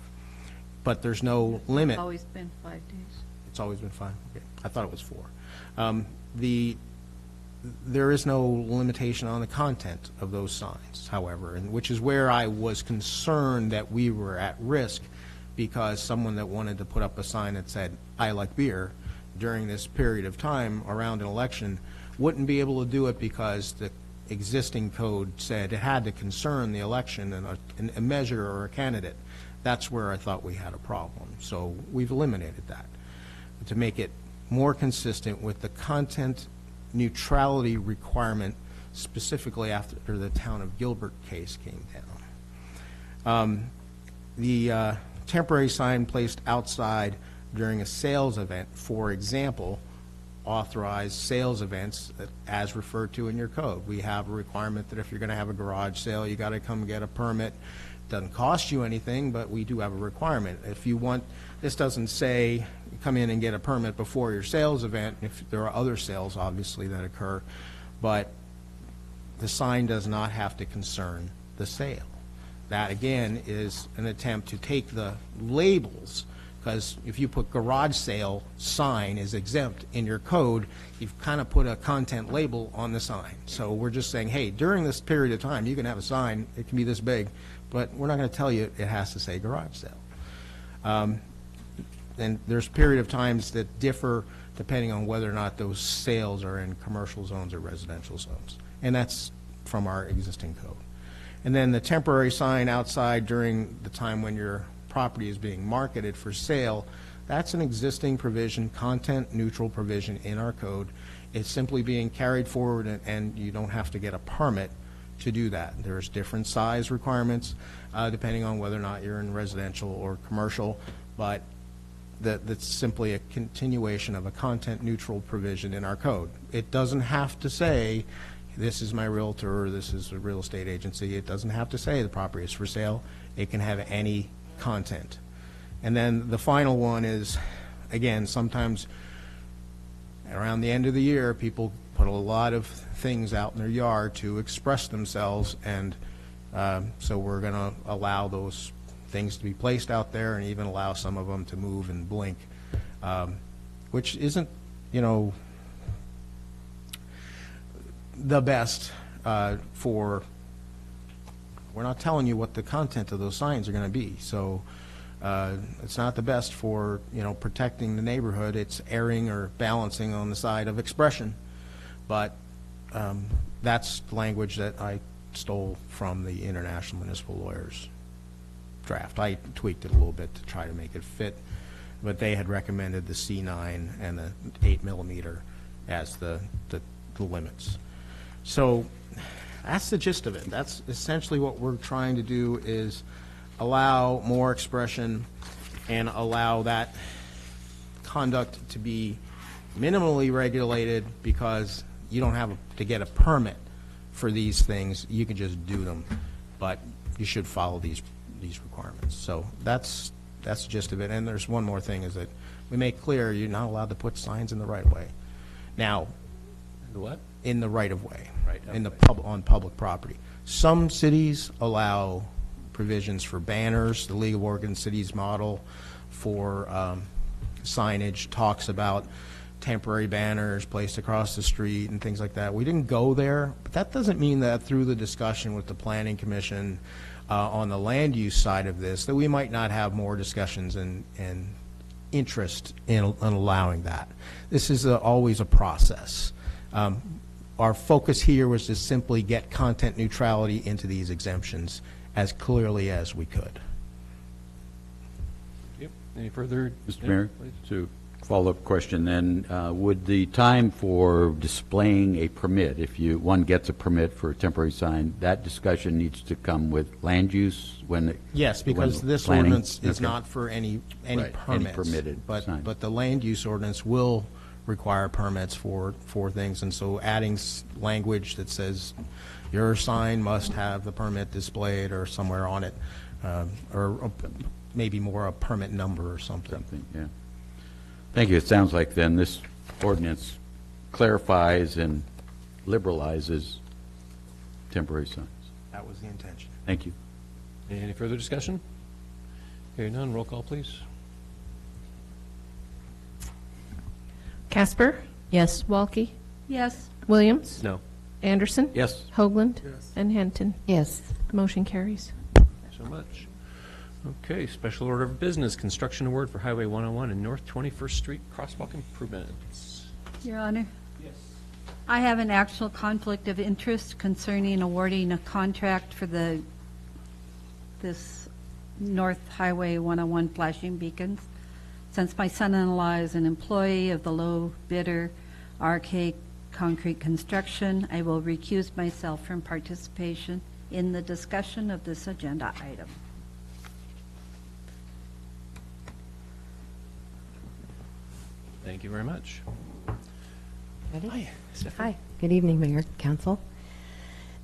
But there's no limit. It's always been 5 days. It's always been 5? Okay. I thought it was 4. There is no limitation on the content of those signs, however, and which is where I was concerned that we were at risk, because someone that wanted to put up a sign that said, "I like beer," during this period of time around an election wouldn't be able to do it because the existing code said it had to concern the election and a measure or a candidate. That's where I thought we had a problem. So we've eliminated that to make it more consistent with the content neutrality requirement, specifically after the Town of Gilbert case came down. The temporary sign placed outside during a sales event, for example, authorized sales events as referred to in your code. We have a requirement that if you're going to have a garage sale, you got to come get a permit. Doesn't cost you anything, but we do have a requirement. If you want, this doesn't say come in and get a permit before your sales event, if there are other sales obviously that occur, but the sign does not have to concern the sale. That again is an attempt to take the labels, because if you put garage sale sign is exempt in your code, you've kind of put a content label on the sign. So we're just saying, hey, during this period of time, you can have a sign, it can be this big, but we're not going to tell you it has to say garage sale. And there's period of times that differ depending on whether or not those sales are in commercial zones or residential zones. And that's from our existing code. And then the temporary sign outside during the time when your property is being marketed for sale, that's an existing provision, content neutral provision in our code. It's simply being carried forward, and you don't have to get a permit to do that. There's different size requirements depending on whether or not you're in residential or commercial, but that's simply a continuation of a content neutral provision in our code. It doesn't have to say this is my realtor or this is a real estate agency. It doesn't have to say the property is for sale. It can have any content. And then the final one is, again, sometimes around the end of the year, people put a lot of things out in their yard to express themselves, and so we're going to allow those things to be placed out there and even allow some of them to move and blink, which isn't, the best for, we're not telling you what the content of those signs are going to be. So it's not the best for, protecting the neighborhood. It's erring or balancing on the side of expression. But that's language that I stole from the International Municipal Lawyers draft. I tweaked it a little bit to try to make it fit, but they had recommended the C9 and the 8mm as the limits. So that's the gist of it. That's essentially what we're trying to do, is allow more expression and allow that conduct to be minimally regulated, because you don't have to get a permit for these things. You can just do them, but you should follow these requirements. So that's the gist of it. And there's one more thing, is that we make clear you're not allowed to put signs in the right of way. Now, The what? in the right of way, Right of in the way. on public property. Some cities allow provisions for banners. The League of Oregon Cities model for signage talks about temporary banners placed across the street and things like that. We didn't go there, but that doesn't mean that through the discussion with the Planning Commission on the land use side of this, that we might not have more discussions and interest in allowing that. This is always a process. Our focus here was to simply get content neutrality into these exemptions as clearly as we could. Any further? Mr. Yeah, Mayor, please. to follow-up question then, would the time for displaying a permit, if one gets a permit for a temporary sign, that discussion needs to come with land use when it? Yes, because when this planning? ordinance is Okay. not for any Right, any permits. permitted sign. But the land use ordinance will require permits for things, and so adding language that says your sign must have the permit displayed or somewhere on it, or maybe more a permit number or something. Something, yeah. Thank you. It sounds like then this ordinance clarifies and liberalizes temporary signs. That was the intention. Thank you. Any further discussion? Hearing none, roll call, please. Casper? Yes. Walke? Yes. Williams? No. Anderson? Yes. Hoagland? And Henton. Yes. Motion carries. Thanks so much. Okay, special order of business, construction award for Highway 101 and North 21st Street crosswalk improvements. Your Honor? Yes. I have an actual conflict of interest concerning awarding a contract for this North Highway 101 flashing beacons. Since my son-in-law is an employee of the low bidder RK Concrete Construction, I will recuse myself from participation in the discussion of this agenda item. Thank you very much. Ready? Hi, Stephanie. Hi, good evening, Mayor, Council.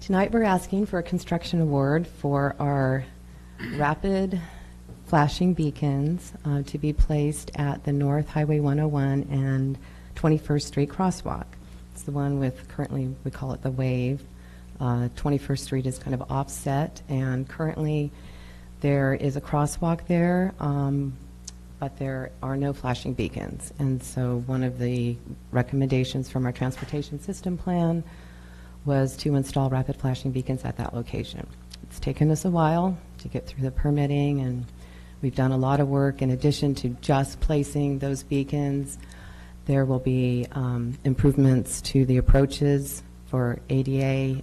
Tonight, we're asking for a construction award for our rapid flashing beacons to be placed at the North Highway 101 and 21st Street crosswalk. It's the one with, currently, we call it the wave. 21st Street is kind of offset, and currently there is a crosswalk there, but there are no flashing beacons. And so one of the recommendations from our transportation system plan was to install rapid flashing beacons at that location. It's taken us a while to get through the permitting, and we've done a lot of work. In addition to just placing those beacons, there will be improvements to the approaches for ADA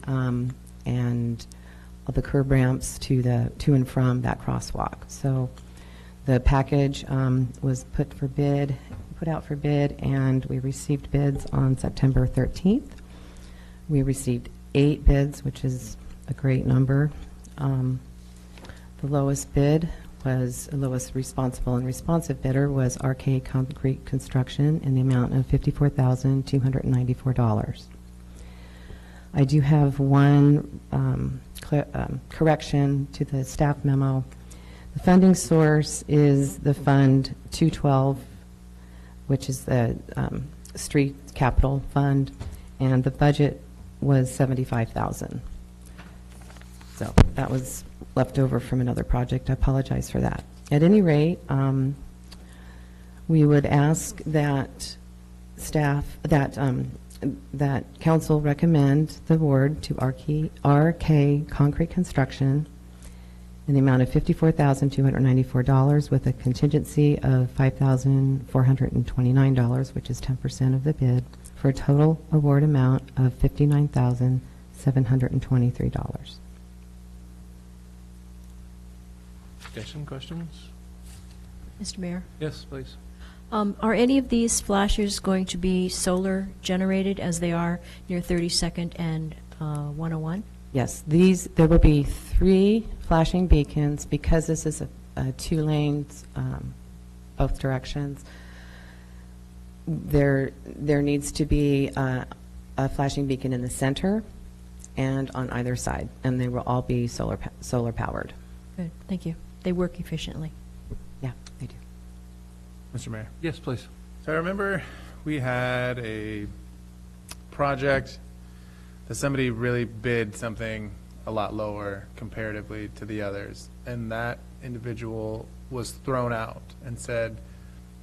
and the curb ramps to and from that crosswalk. So the package was put out for bid, and we received bids on September 13th. We received 8 bids, which is a great number. The lowest bid was, the lowest responsible and responsive bidder was RK Concrete Construction in the amount of $54,294. I do have one correction to the staff memo. The funding source is the Fund 212, which is the Street Capital Fund, and the budget was $75,000. So that was left over from another project. I apologize for that. At any rate, we would ask that staff, that council recommend the award to RK Concrete Construction in the amount of $54,294 with a contingency of $5,429, which is 10% of the bid, for a total award amount of $59,723. Discussion, questions? Mr. Mayor, Yes, please. are any of these flashers going to be solar generated as they are near 32nd and 101? Yes, there will be 3 flashing beacons because this is a 2 lanes, both directions. There needs to be a flashing beacon in the center and on either side, and they will all be solar powered. Good, thank you. They work efficiently. Yeah, they do. Mr. Mayor. Yes, please. So I remember we had a project that somebody really bid something a lot lower comparatively to the others, and that individual was thrown out and said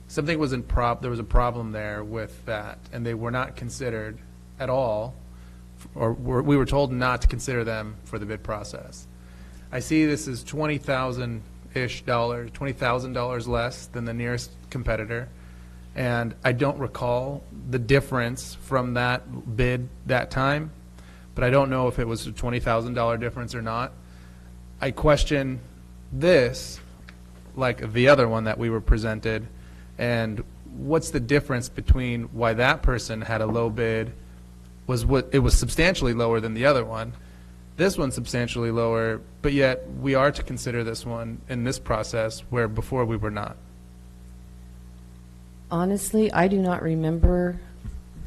something wasn't there was a problem there with that, and they were not considered at all, or we were told not to consider them for the bid process. I see this is $20,000-ish, $20,000 less than the nearest competitor, and I don't recall the difference from that bid that time, but I don't know if it was a $20,000 difference or not. I question this like the other one that we were presented? And what's the difference between why that person had a low bid, it was substantially lower than the other one, this one's substantially lower, but yet we are to consider this one in this process where before we were not? Honestly, I do not remember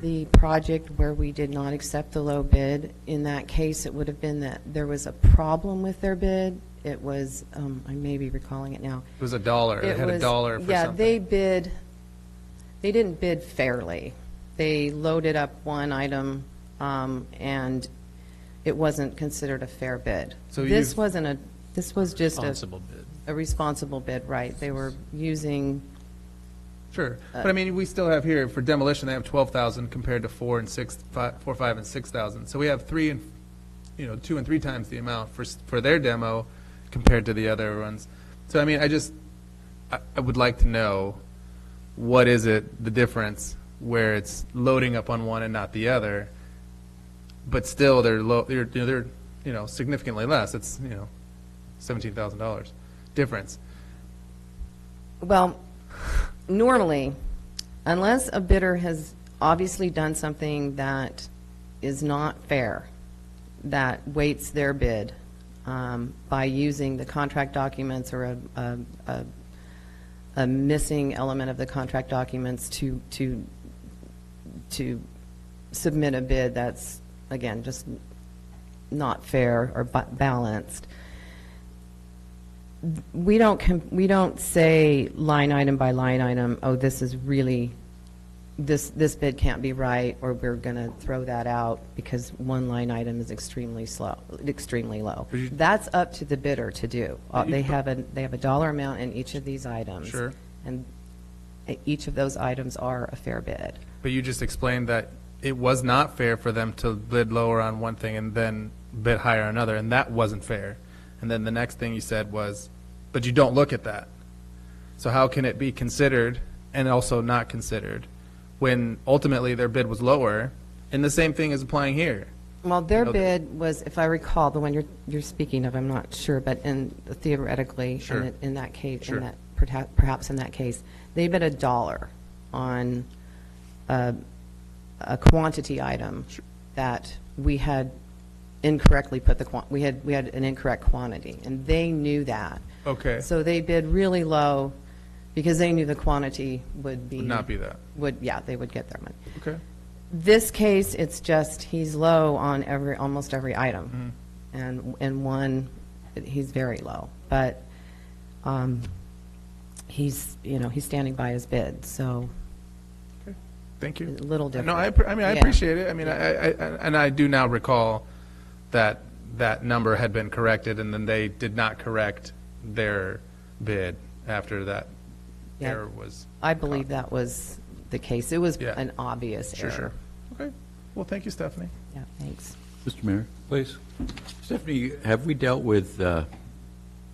the project where we did not accept the low bid. In that case, it would have been that there was a problem with their bid. It was, I may be recalling it now. It was $1. They had $1 for yeah, something. They didn't bid fairly. They loaded up one item, and it wasn't considered a fair bid. So this was just Responsible bid. a responsible bid, right? They were using, Sure, but I mean, we still have here, for demolition, they have 12,000 compared to 4, 5, and 6,000. So we have 2 and 3 times the amount for their demo compared to the other ones. So I mean, I would like to know, what is it, the difference where it's loading up on one and not the other, but still they're low, they're significantly less. It's $17,000 difference. well, normally, unless a bidder has obviously done something that is not fair, that weights their bid by using the contract documents or a missing element of the contract documents to submit a bid that's, again, just not fair or balanced. We don't say line item by line item, oh, this is really, this bid can't be right, or we're going to throw that out because one line item is extremely low. That's up to the bidder to do. They have a dollar amount in each of these items. Sure. And each of those items are a fair bid. But you just explained that it was not fair for them to bid lower on one thing and then bid higher on another, and that wasn't fair. And then the next thing you said was, but you don't look at that. So how can it be considered and also not considered when ultimately their bid was lower? And the same thing is applying here. Well, their bid was, if I recall, the one you're speaking of, I'm not sure, but theoretically, Sure. in that case, Sure. perhaps in that case, they bid $1 on a quantity item that we had incorrectly put we had an incorrect quantity, and they knew that. Okay. So they bid really low because they knew the quantity would not be that. They would get their money. Okay. This case, it's just he's low on almost every item, and in one, he's very low. But he's standing by his bid, so Thank you. a little different. No, I Yeah. appreciate it. I mean, I do now recall that that number had been corrected, and then they did not correct their bid after that Yeah. error was. I believe that was the case. It was Yeah. an obvious Sure, error. sure. Okay. Well, thank you, Stephanie. Yeah, thanks. Mr. Mayor? Please. Stephanie, have we dealt with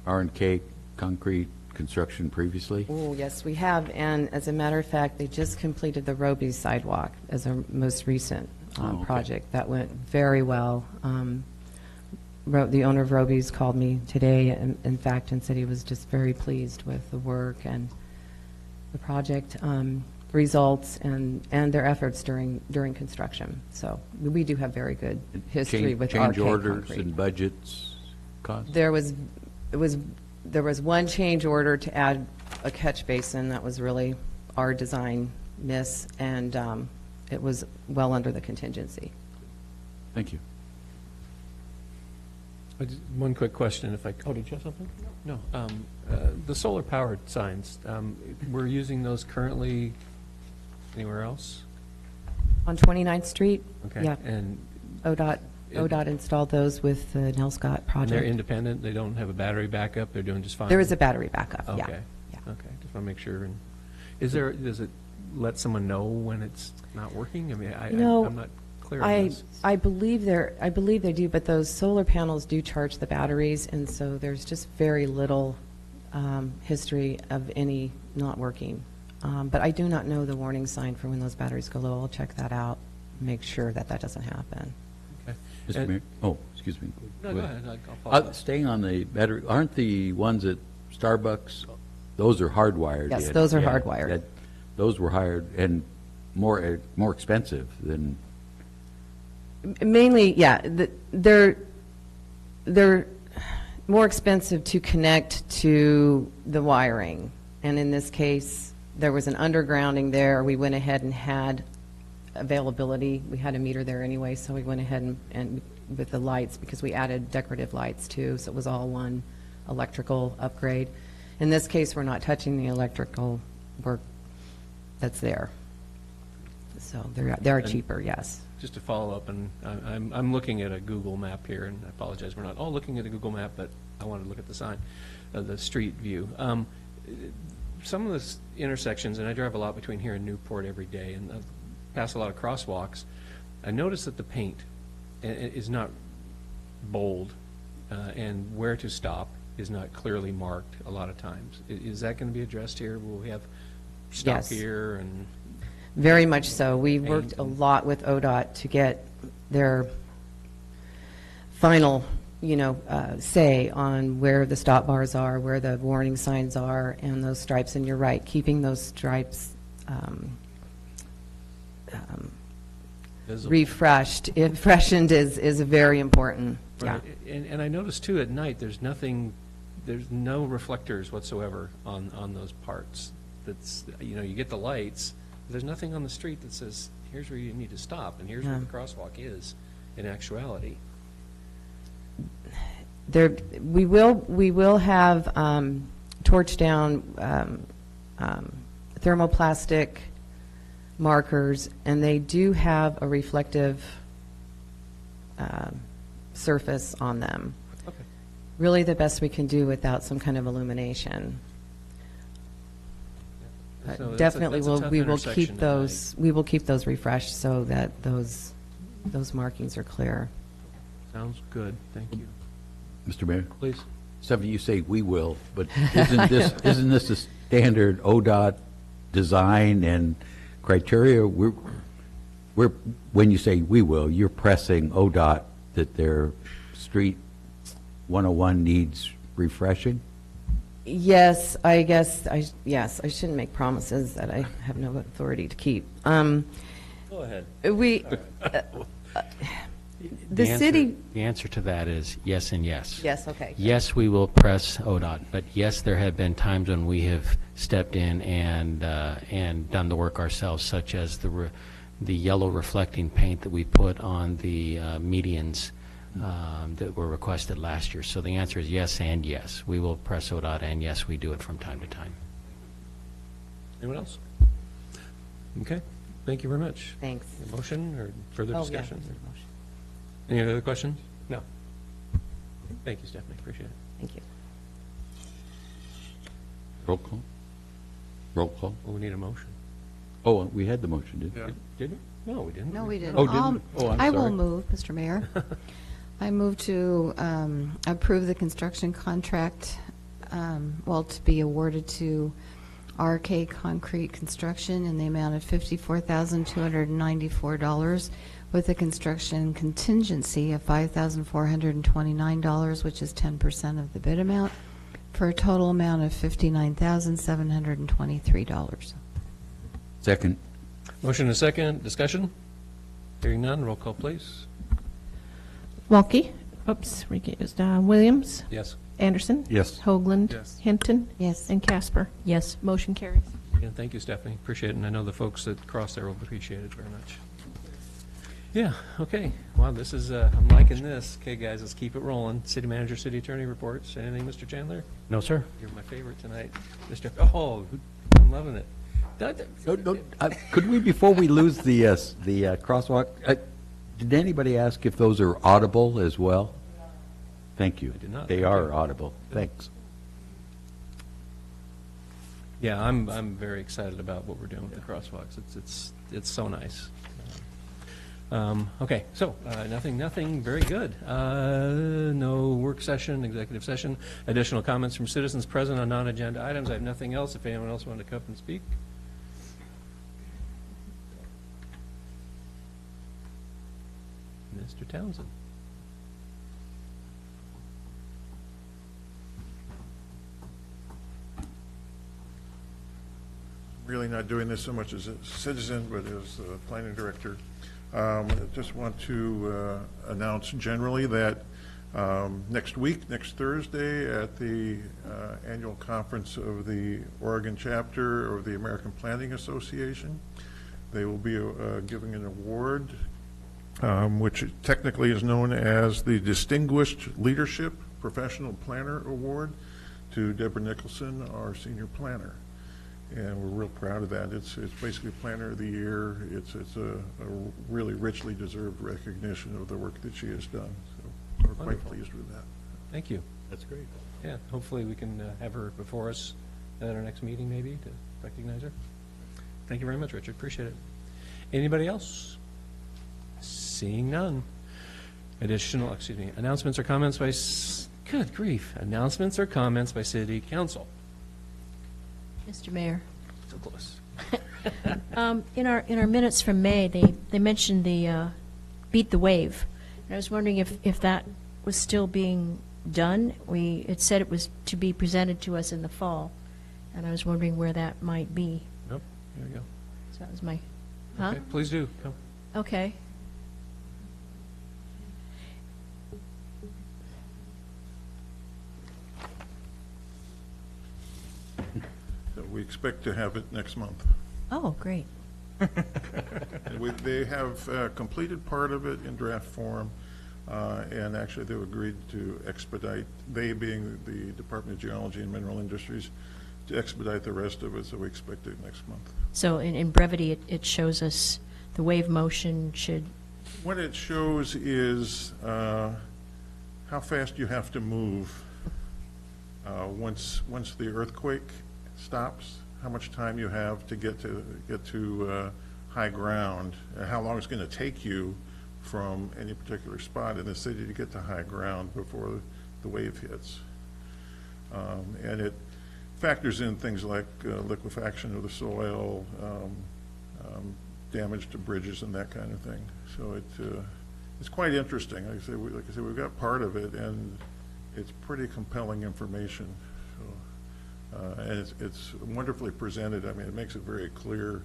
R&K concrete construction previously? Oh, yes, we have, and as a matter of fact, they just completed the Roby's sidewalk as our most recent Oh, okay. project. That went very well. The owner of Roby's called me today, in fact, and said he was just very pleased with the work and the project results and their efforts during construction. So we do have very good history with Change RK orders Concrete. and budgets costs? There was one change order to add a catch basin. That was really our design miss, and it was well under the contingency. Thank you. One quick question, if I, oh, did you have something? No. The solar-powered signs, we're using those currently anywhere else? On 29th Street? Okay. Yeah. And ODOT installed those with the Nell Scott and project. they're independent? They don't have a battery backup? They're doing just fine? There is a battery backup, yeah. Okay. Yeah. Okay, just want to make sure. And does it let someone know when it's not working? I mean, I'm not clear on this. I believe they do, but those solar panels do charge the batteries, and so there's just very little history of any not working. But I do not know the warning sign for when those batteries go low. I'll check that out, make sure that doesn't happen. Okay. Mr. And- Mayor? Oh, excuse me. No, go ahead. I'll follow up. Staying on the battery, aren't the ones at Starbucks those are hardwired. Yes, in. those are Yeah, hardwired. those were hired and more expensive than, Mainly, yeah, they're more expensive to connect to the wiring. And in this case, there was an undergrounding there. We went ahead and had availability. We had a meter there anyway, so we went ahead and with the lights, because we added decorative lights too, so it was all one electrical upgrade. In this case, we're not touching the electrical work that's there. So they're cheaper, yes. Just to follow up, and I'm looking at a Google map here, and I apologize, we're not all looking at a Google map, but I want to look at the sign, the street view. Some of the intersections, and I drive a lot between here and Newport every day, and I pass a lot of crosswalks. I notice that the paint is not bold, and where to stop is not clearly marked a lot of times. Is that going to be addressed here? Will we have stop Yes. here and... Very much so. We worked a lot with ODOT to get their final, say on where the stop bars are, where the warning signs are, and those stripes. And you're right, keeping those stripes refreshed, freshened is very important. Right. Yeah. And I noticed too, at night, there's no reflectors whatsoever on those parts. That's, you get the lights, but there's nothing on the street that says, here's where you need to stop, and here's where the crosswalk is in actuality. We will have torch down thermoplastic markers, and they do have a reflective surface on them. Okay. Really the best we can do without some kind of illumination. So Definitely, that's a tough we will intersection keep at those. We will keep those refreshed so that those markings are clear. Sounds good, thank you. Mr. Mayor? Please. Stephanie, you say "we will," but isn't this a standard ODOT design and criteria? We're when you say "we will," you're pressing ODOT that their street 101 needs refreshing? Yes, I guess, yes, I shouldn't make promises that I have no authority to keep. Go ahead. The city. The answer to that is yes and yes. Yes, okay. Yes, we will press ODOT, but yes, there have been times when we have stepped in and done the work ourselves, such as the yellow reflecting paint that we put on the medians that were requested last year. So the answer is yes and yes. We will press ODOT, and yes, we do it from time to time. Anyone else? Okay, thank you very much. Thanks. A motion or further Oh, yeah, discussion? there's a motion. Any other questions? No. Thank you, Stephanie, appreciate it. Thank you. Roll call? Roll call? Well, we need a motion. Oh, we had the motion, didn't we? Yeah. Did we? No, we didn't. No, we didn't. Oh, didn't we? Oh, I'm I will sorry. move, Mr. Mayor. I move to approve the construction contract, to be awarded to RK Concrete Construction in the amount of $54,294 with a construction contingency of $5,429, which is 10% of the bid amount, for a total amount of $59,723. Second. Motion and a second, discussion? Hearing none, roll call, please. Walke? Oops, recused. Williams? Yes. Anderson? Yes. Hoagland? Yes. Hinton? Yes. And Casper? Yes. Motion carries. Again, thank you, Stephanie, appreciate it, and I know the folks that crossed there will appreciate it very much. Yeah, okay, wow, this is, I'm liking this. Okay, guys, let's keep it rolling. City manager, city attorney reports. Anything, Mr. Chandler? No, sir. You're my favorite tonight. Mr. Oh, I'm loving it. Could we, before we lose the crosswalk, did anybody ask if those are audible as well? Thank you. I did not. They Thank are you. audible. Thanks. Yeah, I'm very excited about what we're doing with the crosswalks. It's so nice. Okay, so nothing very good. No work session, executive session. Additional comments from citizens present on non-agenda items. I have nothing else. If anyone else wanted to come up and speak. Mr. Townsend. really not doing this so much as a citizen, but as a planning director. I just want to announce generally that next week, next Thursday, at the annual conference of the Oregon chapter of the American Planning Association, they will be giving an award, which technically is known as the Distinguished Leadership Professional Planner Award, to Deborah Nicholson, our senior planner. And we're real proud of that. It's basically Planner of the Year. It's a really richly deserved recognition of the work that she has done. So we're quite pleased with that. Thank you. That's great. Yeah, hopefully we can have her before us at our next meeting, maybe, to recognize her. Thank you very much, Richard. Appreciate it. Anybody else? Seeing none. Announcements or comments by, good grief, announcements or comments by City Council. Mr. Mayor. So close. In our minutes from May, they mentioned the Beat the Wave. And I was wondering if that was still being done. It said it was to be presented to us in the fall, and I was wondering where that might be. Nope, there you go. So that was my, huh? Okay, please do. Come. Okay. So we expect to have it next month. Oh, great. They have completed part of it in draft form, and actually they've agreed to expedite, they being the Department of Geology and Mineral Industries, to expedite the rest of it, so we expect it next month. So in brevity, it shows us the wave motion should... What it shows is how fast you have to move once the earthquake stops, how much time you have to get to high ground, how long it's going to take you from any particular spot in the city to get to high ground before the wave hits. And it factors in things like liquefaction of the soil, damage to bridges and that kind of thing. So it's quite interesting. Like I said, we've got part of it, and it's pretty compelling information. So, and it's wonderfully presented. I mean, it makes it very clear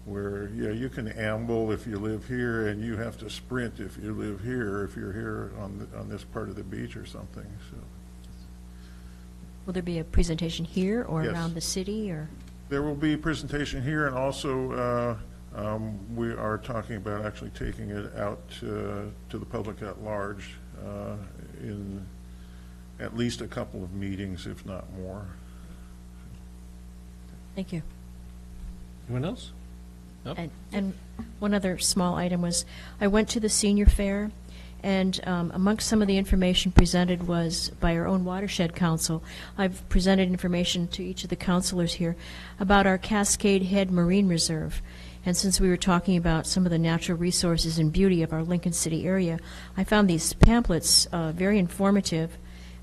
where, yeah, you can amble if you live here, and you have to sprint if you live here, if you're here on this part of the beach or something. So, Will there be a presentation here or Yes. around the city, or? there will be a presentation here, and also we are talking about actually taking it out to the public at large in at least a couple of meetings, if not more. Thank you. Anyone else? Nope. And one other small item was, I went to the senior fair, and amongst some of the information presented was by our own watershed council. I've presented information to each of the councilors here about our Cascade Head Marine Reserve. And since we were talking about some of the natural resources and beauty of our Lincoln City area, I found these pamphlets very informative,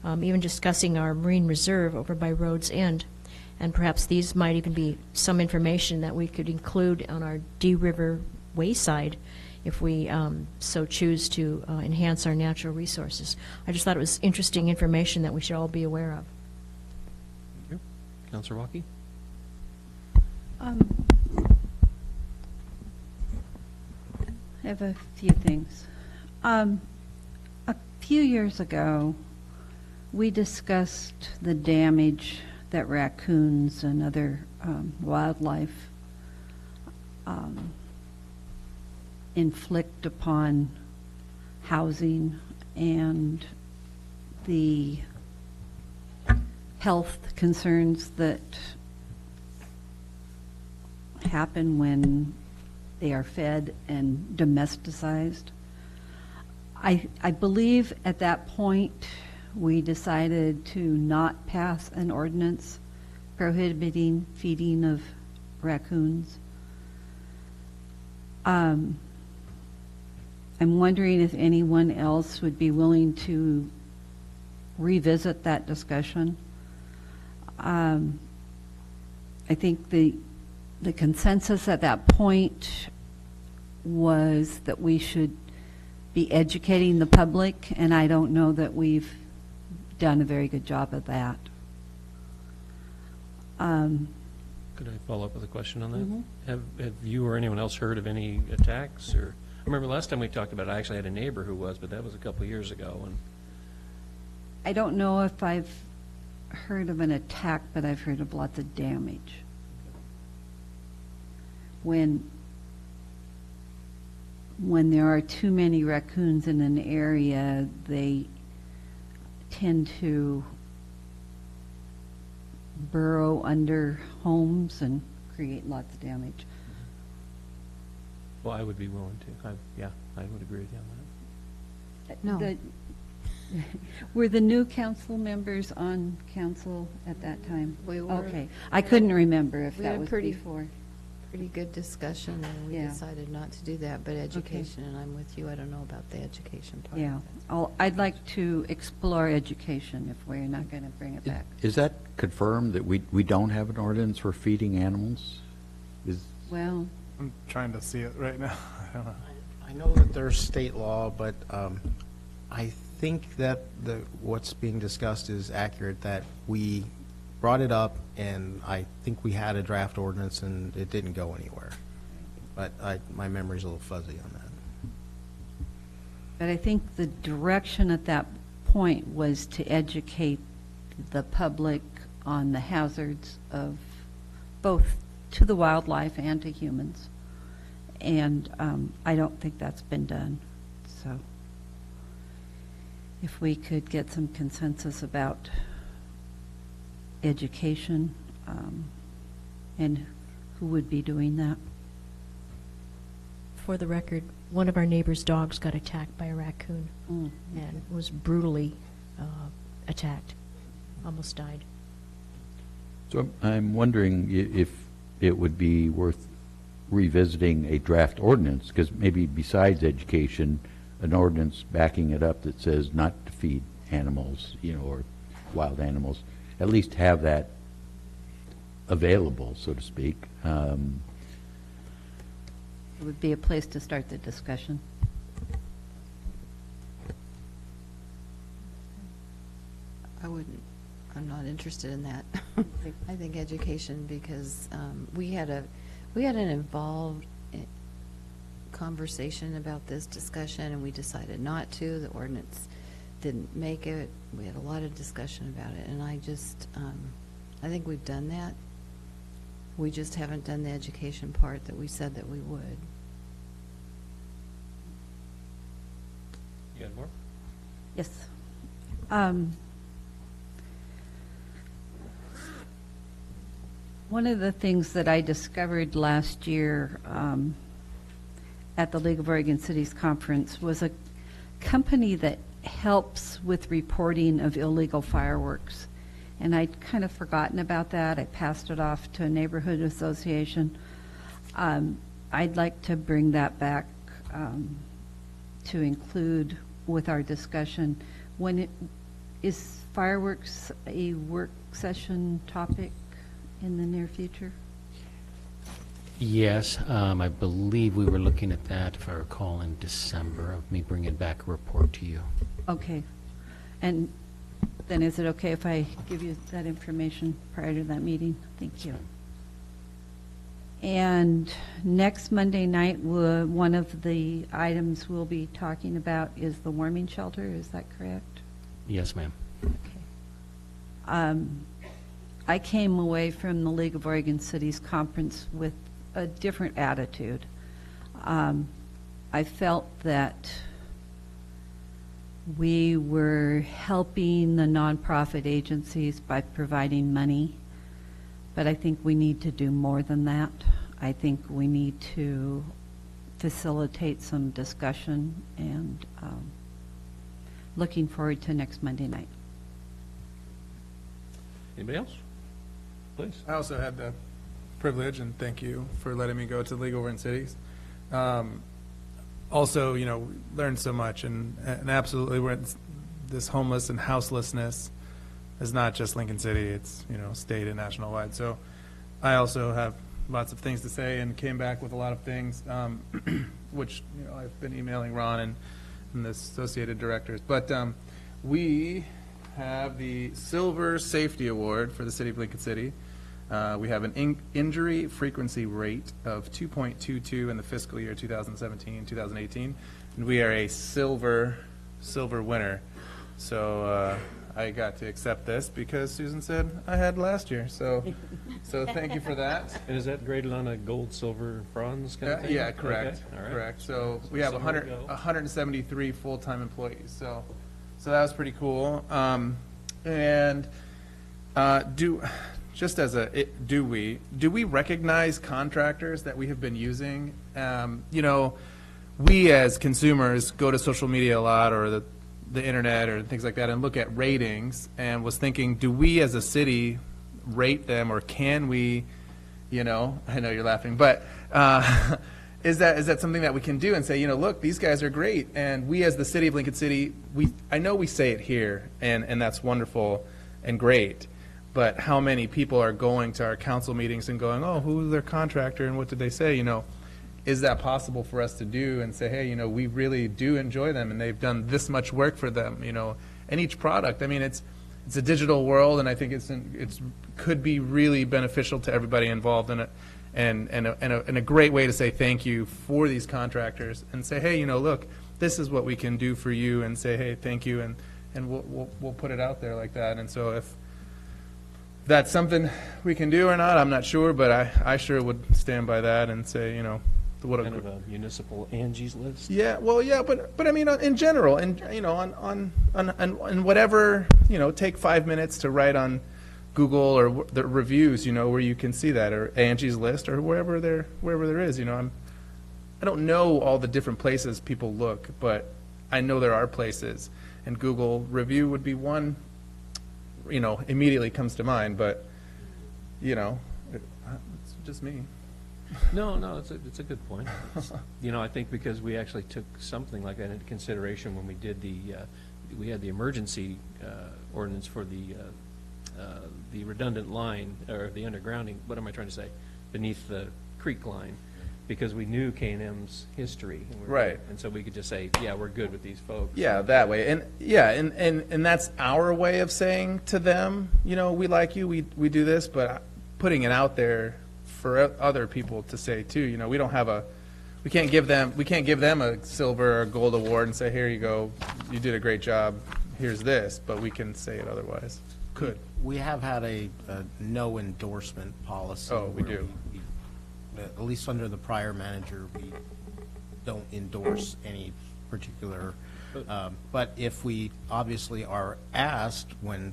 even discussing our marine reserve over by Rhodes End. And perhaps these might even be some information that we could include on our D River wayside if we so choose to enhance our natural resources. I just thought it was interesting information that we should all be aware of. Thank you. Councilor Walkie? I have a few things. A few years ago, we discussed the damage that raccoons and other wildlife inflict upon housing and the health concerns that happen when they are fed and domesticized. I believe at that point we decided to not pass an ordinance prohibiting feeding of raccoons. I'm wondering if anyone else would be willing to revisit that discussion. I think the consensus at that point was that we should be educating the public, and I don't know that we've done a very good job of that. Couple Could I follow up with a question on that? Have you or anyone else heard of any attacks? Or I remember last time we talked about it, I actually had a neighbor who was, but that was a couple of years ago. And I don't know if I've heard of an attack, but I've heard of lots of damage. When there are too many raccoons in an area, they tend to burrow under homes and create lots of damage. well, I would be willing to. I would agree with you on that. No. Were the new council members on council at that time? We were. Okay. I couldn't remember if We that had a was pretty before. good discussion, and we Yeah. decided not to do that, but education, and I'm with you, I don't know about the education part. Yeah. I'd like to explore education if we're not going to bring it back. Is that confirmed that we don't have an ordinance for feeding animals? Well, I'm trying to see it right now. I don't know. I know that there's state law, but I think that what's being discussed is accurate, that we brought it up, and I think we had a draft ordinance, and it didn't go anywhere. But my memory's a little fuzzy on that. but I think the direction at that point was to educate the public on the hazards of both to the wildlife and to humans. And I don't think that's been done. So if we could get some consensus about education and who would be doing that. For the record, one of our neighbor's dogs got attacked by a raccoon and was brutally attacked, almost died. So I'm wondering if it would be worth revisiting a draft ordinance, because maybe besides education, an ordinance backing it up that says not to feed animals, or wild animals, at least have that available, so to speak. It would be a place to start the discussion. I'm not interested in that. I think education, because we had an involved conversation about this discussion, and we decided not to. The ordinance didn't make it. We had a lot of discussion about it, and I think we've done that. We just haven't done the education part that we said that we would. You got more? Yes. One of the things that I discovered last year at the League of Oregon Cities Conference was a company that helps with reporting of illegal fireworks. And I'd kind of forgotten about that. I passed it off to a neighborhood association. I'd like to bring that back to include with our discussion. Is fireworks a work session topic in the near future? Yes, I believe we were looking at that, if I recall, in December, of me bringing back a report to you. Okay. And then is it okay if I give you that information prior to that meeting? Thank you. And next Monday night, one of the items we'll be talking about is the warming shelter. Is that correct? Yes, ma'am. Okay. I came away from the League of Oregon Cities Conference with a different attitude. I felt that we were helping the nonprofit agencies by providing money, but I think we need to do more than that. I think we need to facilitate some discussion, and looking forward to next Monday night. Anybody else? Please. I also had the privilege, and thank you for letting me go to the League of Oregon Cities. Also, learned so much, and absolutely, this homeless and houselessness is not just Lincoln City; it's state and national wide. So, I also have lots of things to say, and came back with a lot of things, which I've been emailing Ron and the associated directors. But we have the Silver Safety Award for the City of Lincoln City. We have an injury frequency rate of 2.22 in the fiscal year 2017-2018, and we are a silver winner. So I got to accept this because Susan said I had last year. So thank you for that. And is that graded on a gold, silver, bronze kind of thing? Yeah, correct. Okay, all right. Correct. So we have somewhere to go. 173 full-time employees. So that was pretty cool. Do we recognize contractors that we have been using? We as consumers go to social media a lot, or the internet or things like that, and look at ratings, and was thinking, do we as a city rate them, or can we, I know you're laughing, but is that something that we can do and say, look, these guys are great, and we as the city of Lincoln City, I know we say it here, and that's wonderful and great, but how many people are going to our council meetings and going, oh, who's their contractor and what did they say, Is that possible for us to do and say, hey, we really do enjoy them and they've done this much work for them, and each product. I mean, it's a digital world, and I think it's could be really beneficial to everybody involved in it, and a great way to say thank you for these contractors and say, hey, look, this is what we can do for you, and say, hey, thank you, and we'll put it out there like that. And so if that's something we can do or not, I'm not sure, but I sure would stand by that and say, what Kind of a municipal Angie's List? Yeah, well, yeah, but I mean, in general, and on whatever, take 5 minutes to write on Google or the reviews, where you can see that, or Angie's List, or wherever there is, I don't know all the different places people look, but I know there are places, and Google review would be one, immediately comes to mind, but, it's just me. No, it's a good point. I think because we actually took something like that into consideration when we did we had the emergency ordinance for the redundant line, or the undergrounding, what am I trying to say, beneath the creek line, because we knew K&M's history. And right. And so we could just say, yeah, we're good with these folks. Yeah, that way. And that's our way of saying to them, we like you, we do this, but putting it out there for other people to say too. We can't give them a silver or gold award and say, here you go, you did a great job, here's this, but we can say it otherwise. Could. We have had a no endorsement policy. Oh, we where do. At least under the prior manager, we don't endorse any particular, but if we obviously are asked when,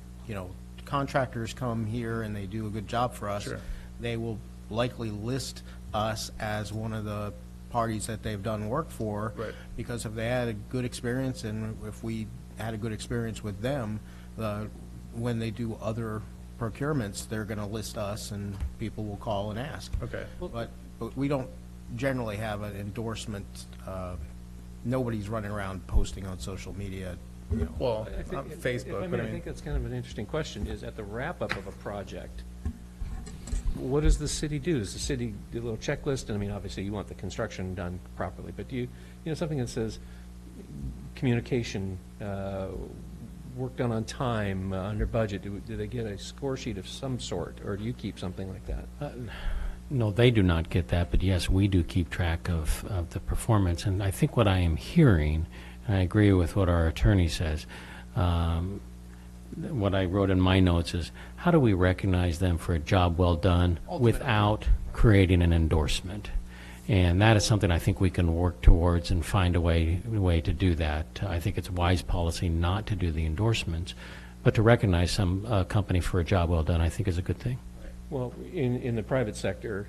contractors come here and they do a good job for us, sure, they will likely list us as one of the parties that they've done work for, right, because if they had a good experience, and if we had a good experience with them, when they do other procurements, they're going to list us, and people will call and ask. Okay. But we don't generally have an endorsement. Nobody's running around posting on social media. Well, I think, on Facebook. I think that's kind of an interesting question, is at the wrap-up of a project, what does the city do? Does the city do a little checklist? And I mean, obviously, you want the construction done properly, but do you something that says communication, work done on time, under budget? Do they get a score sheet of some sort, or do you keep something like that? No, they do not get that, but yes, we do keep track of the performance. And I think what I am hearing, and I agree with what our attorney says, what I wrote in my notes is, how do we recognize them for a job well done without creating an endorsement? And that is something I think we can work towards and find a way to do that. I think it's a wise policy not to do the endorsements, but to recognize some company for a job well done, I think is a good thing. Well, in the private sector,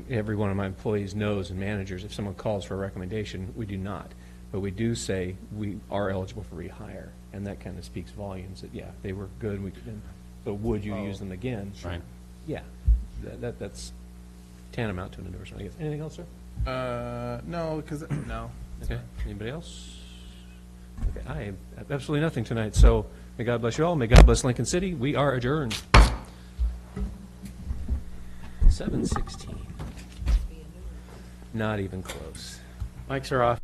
every one of my employees knows, and managers, if someone calls for a recommendation, we do not. But we do say we are eligible for rehire, and that kind of speaks volumes that, yeah, they were good, but would you use them again? Right. Yeah, that's tantamount to an endorsement, I guess. Anything else, sir? No, because, no. Okay, anybody else? Okay, I have absolutely nothing tonight, so may God bless you all, may God bless Lincoln City. We are adjourned. 7:16. Not even close. Mics are off.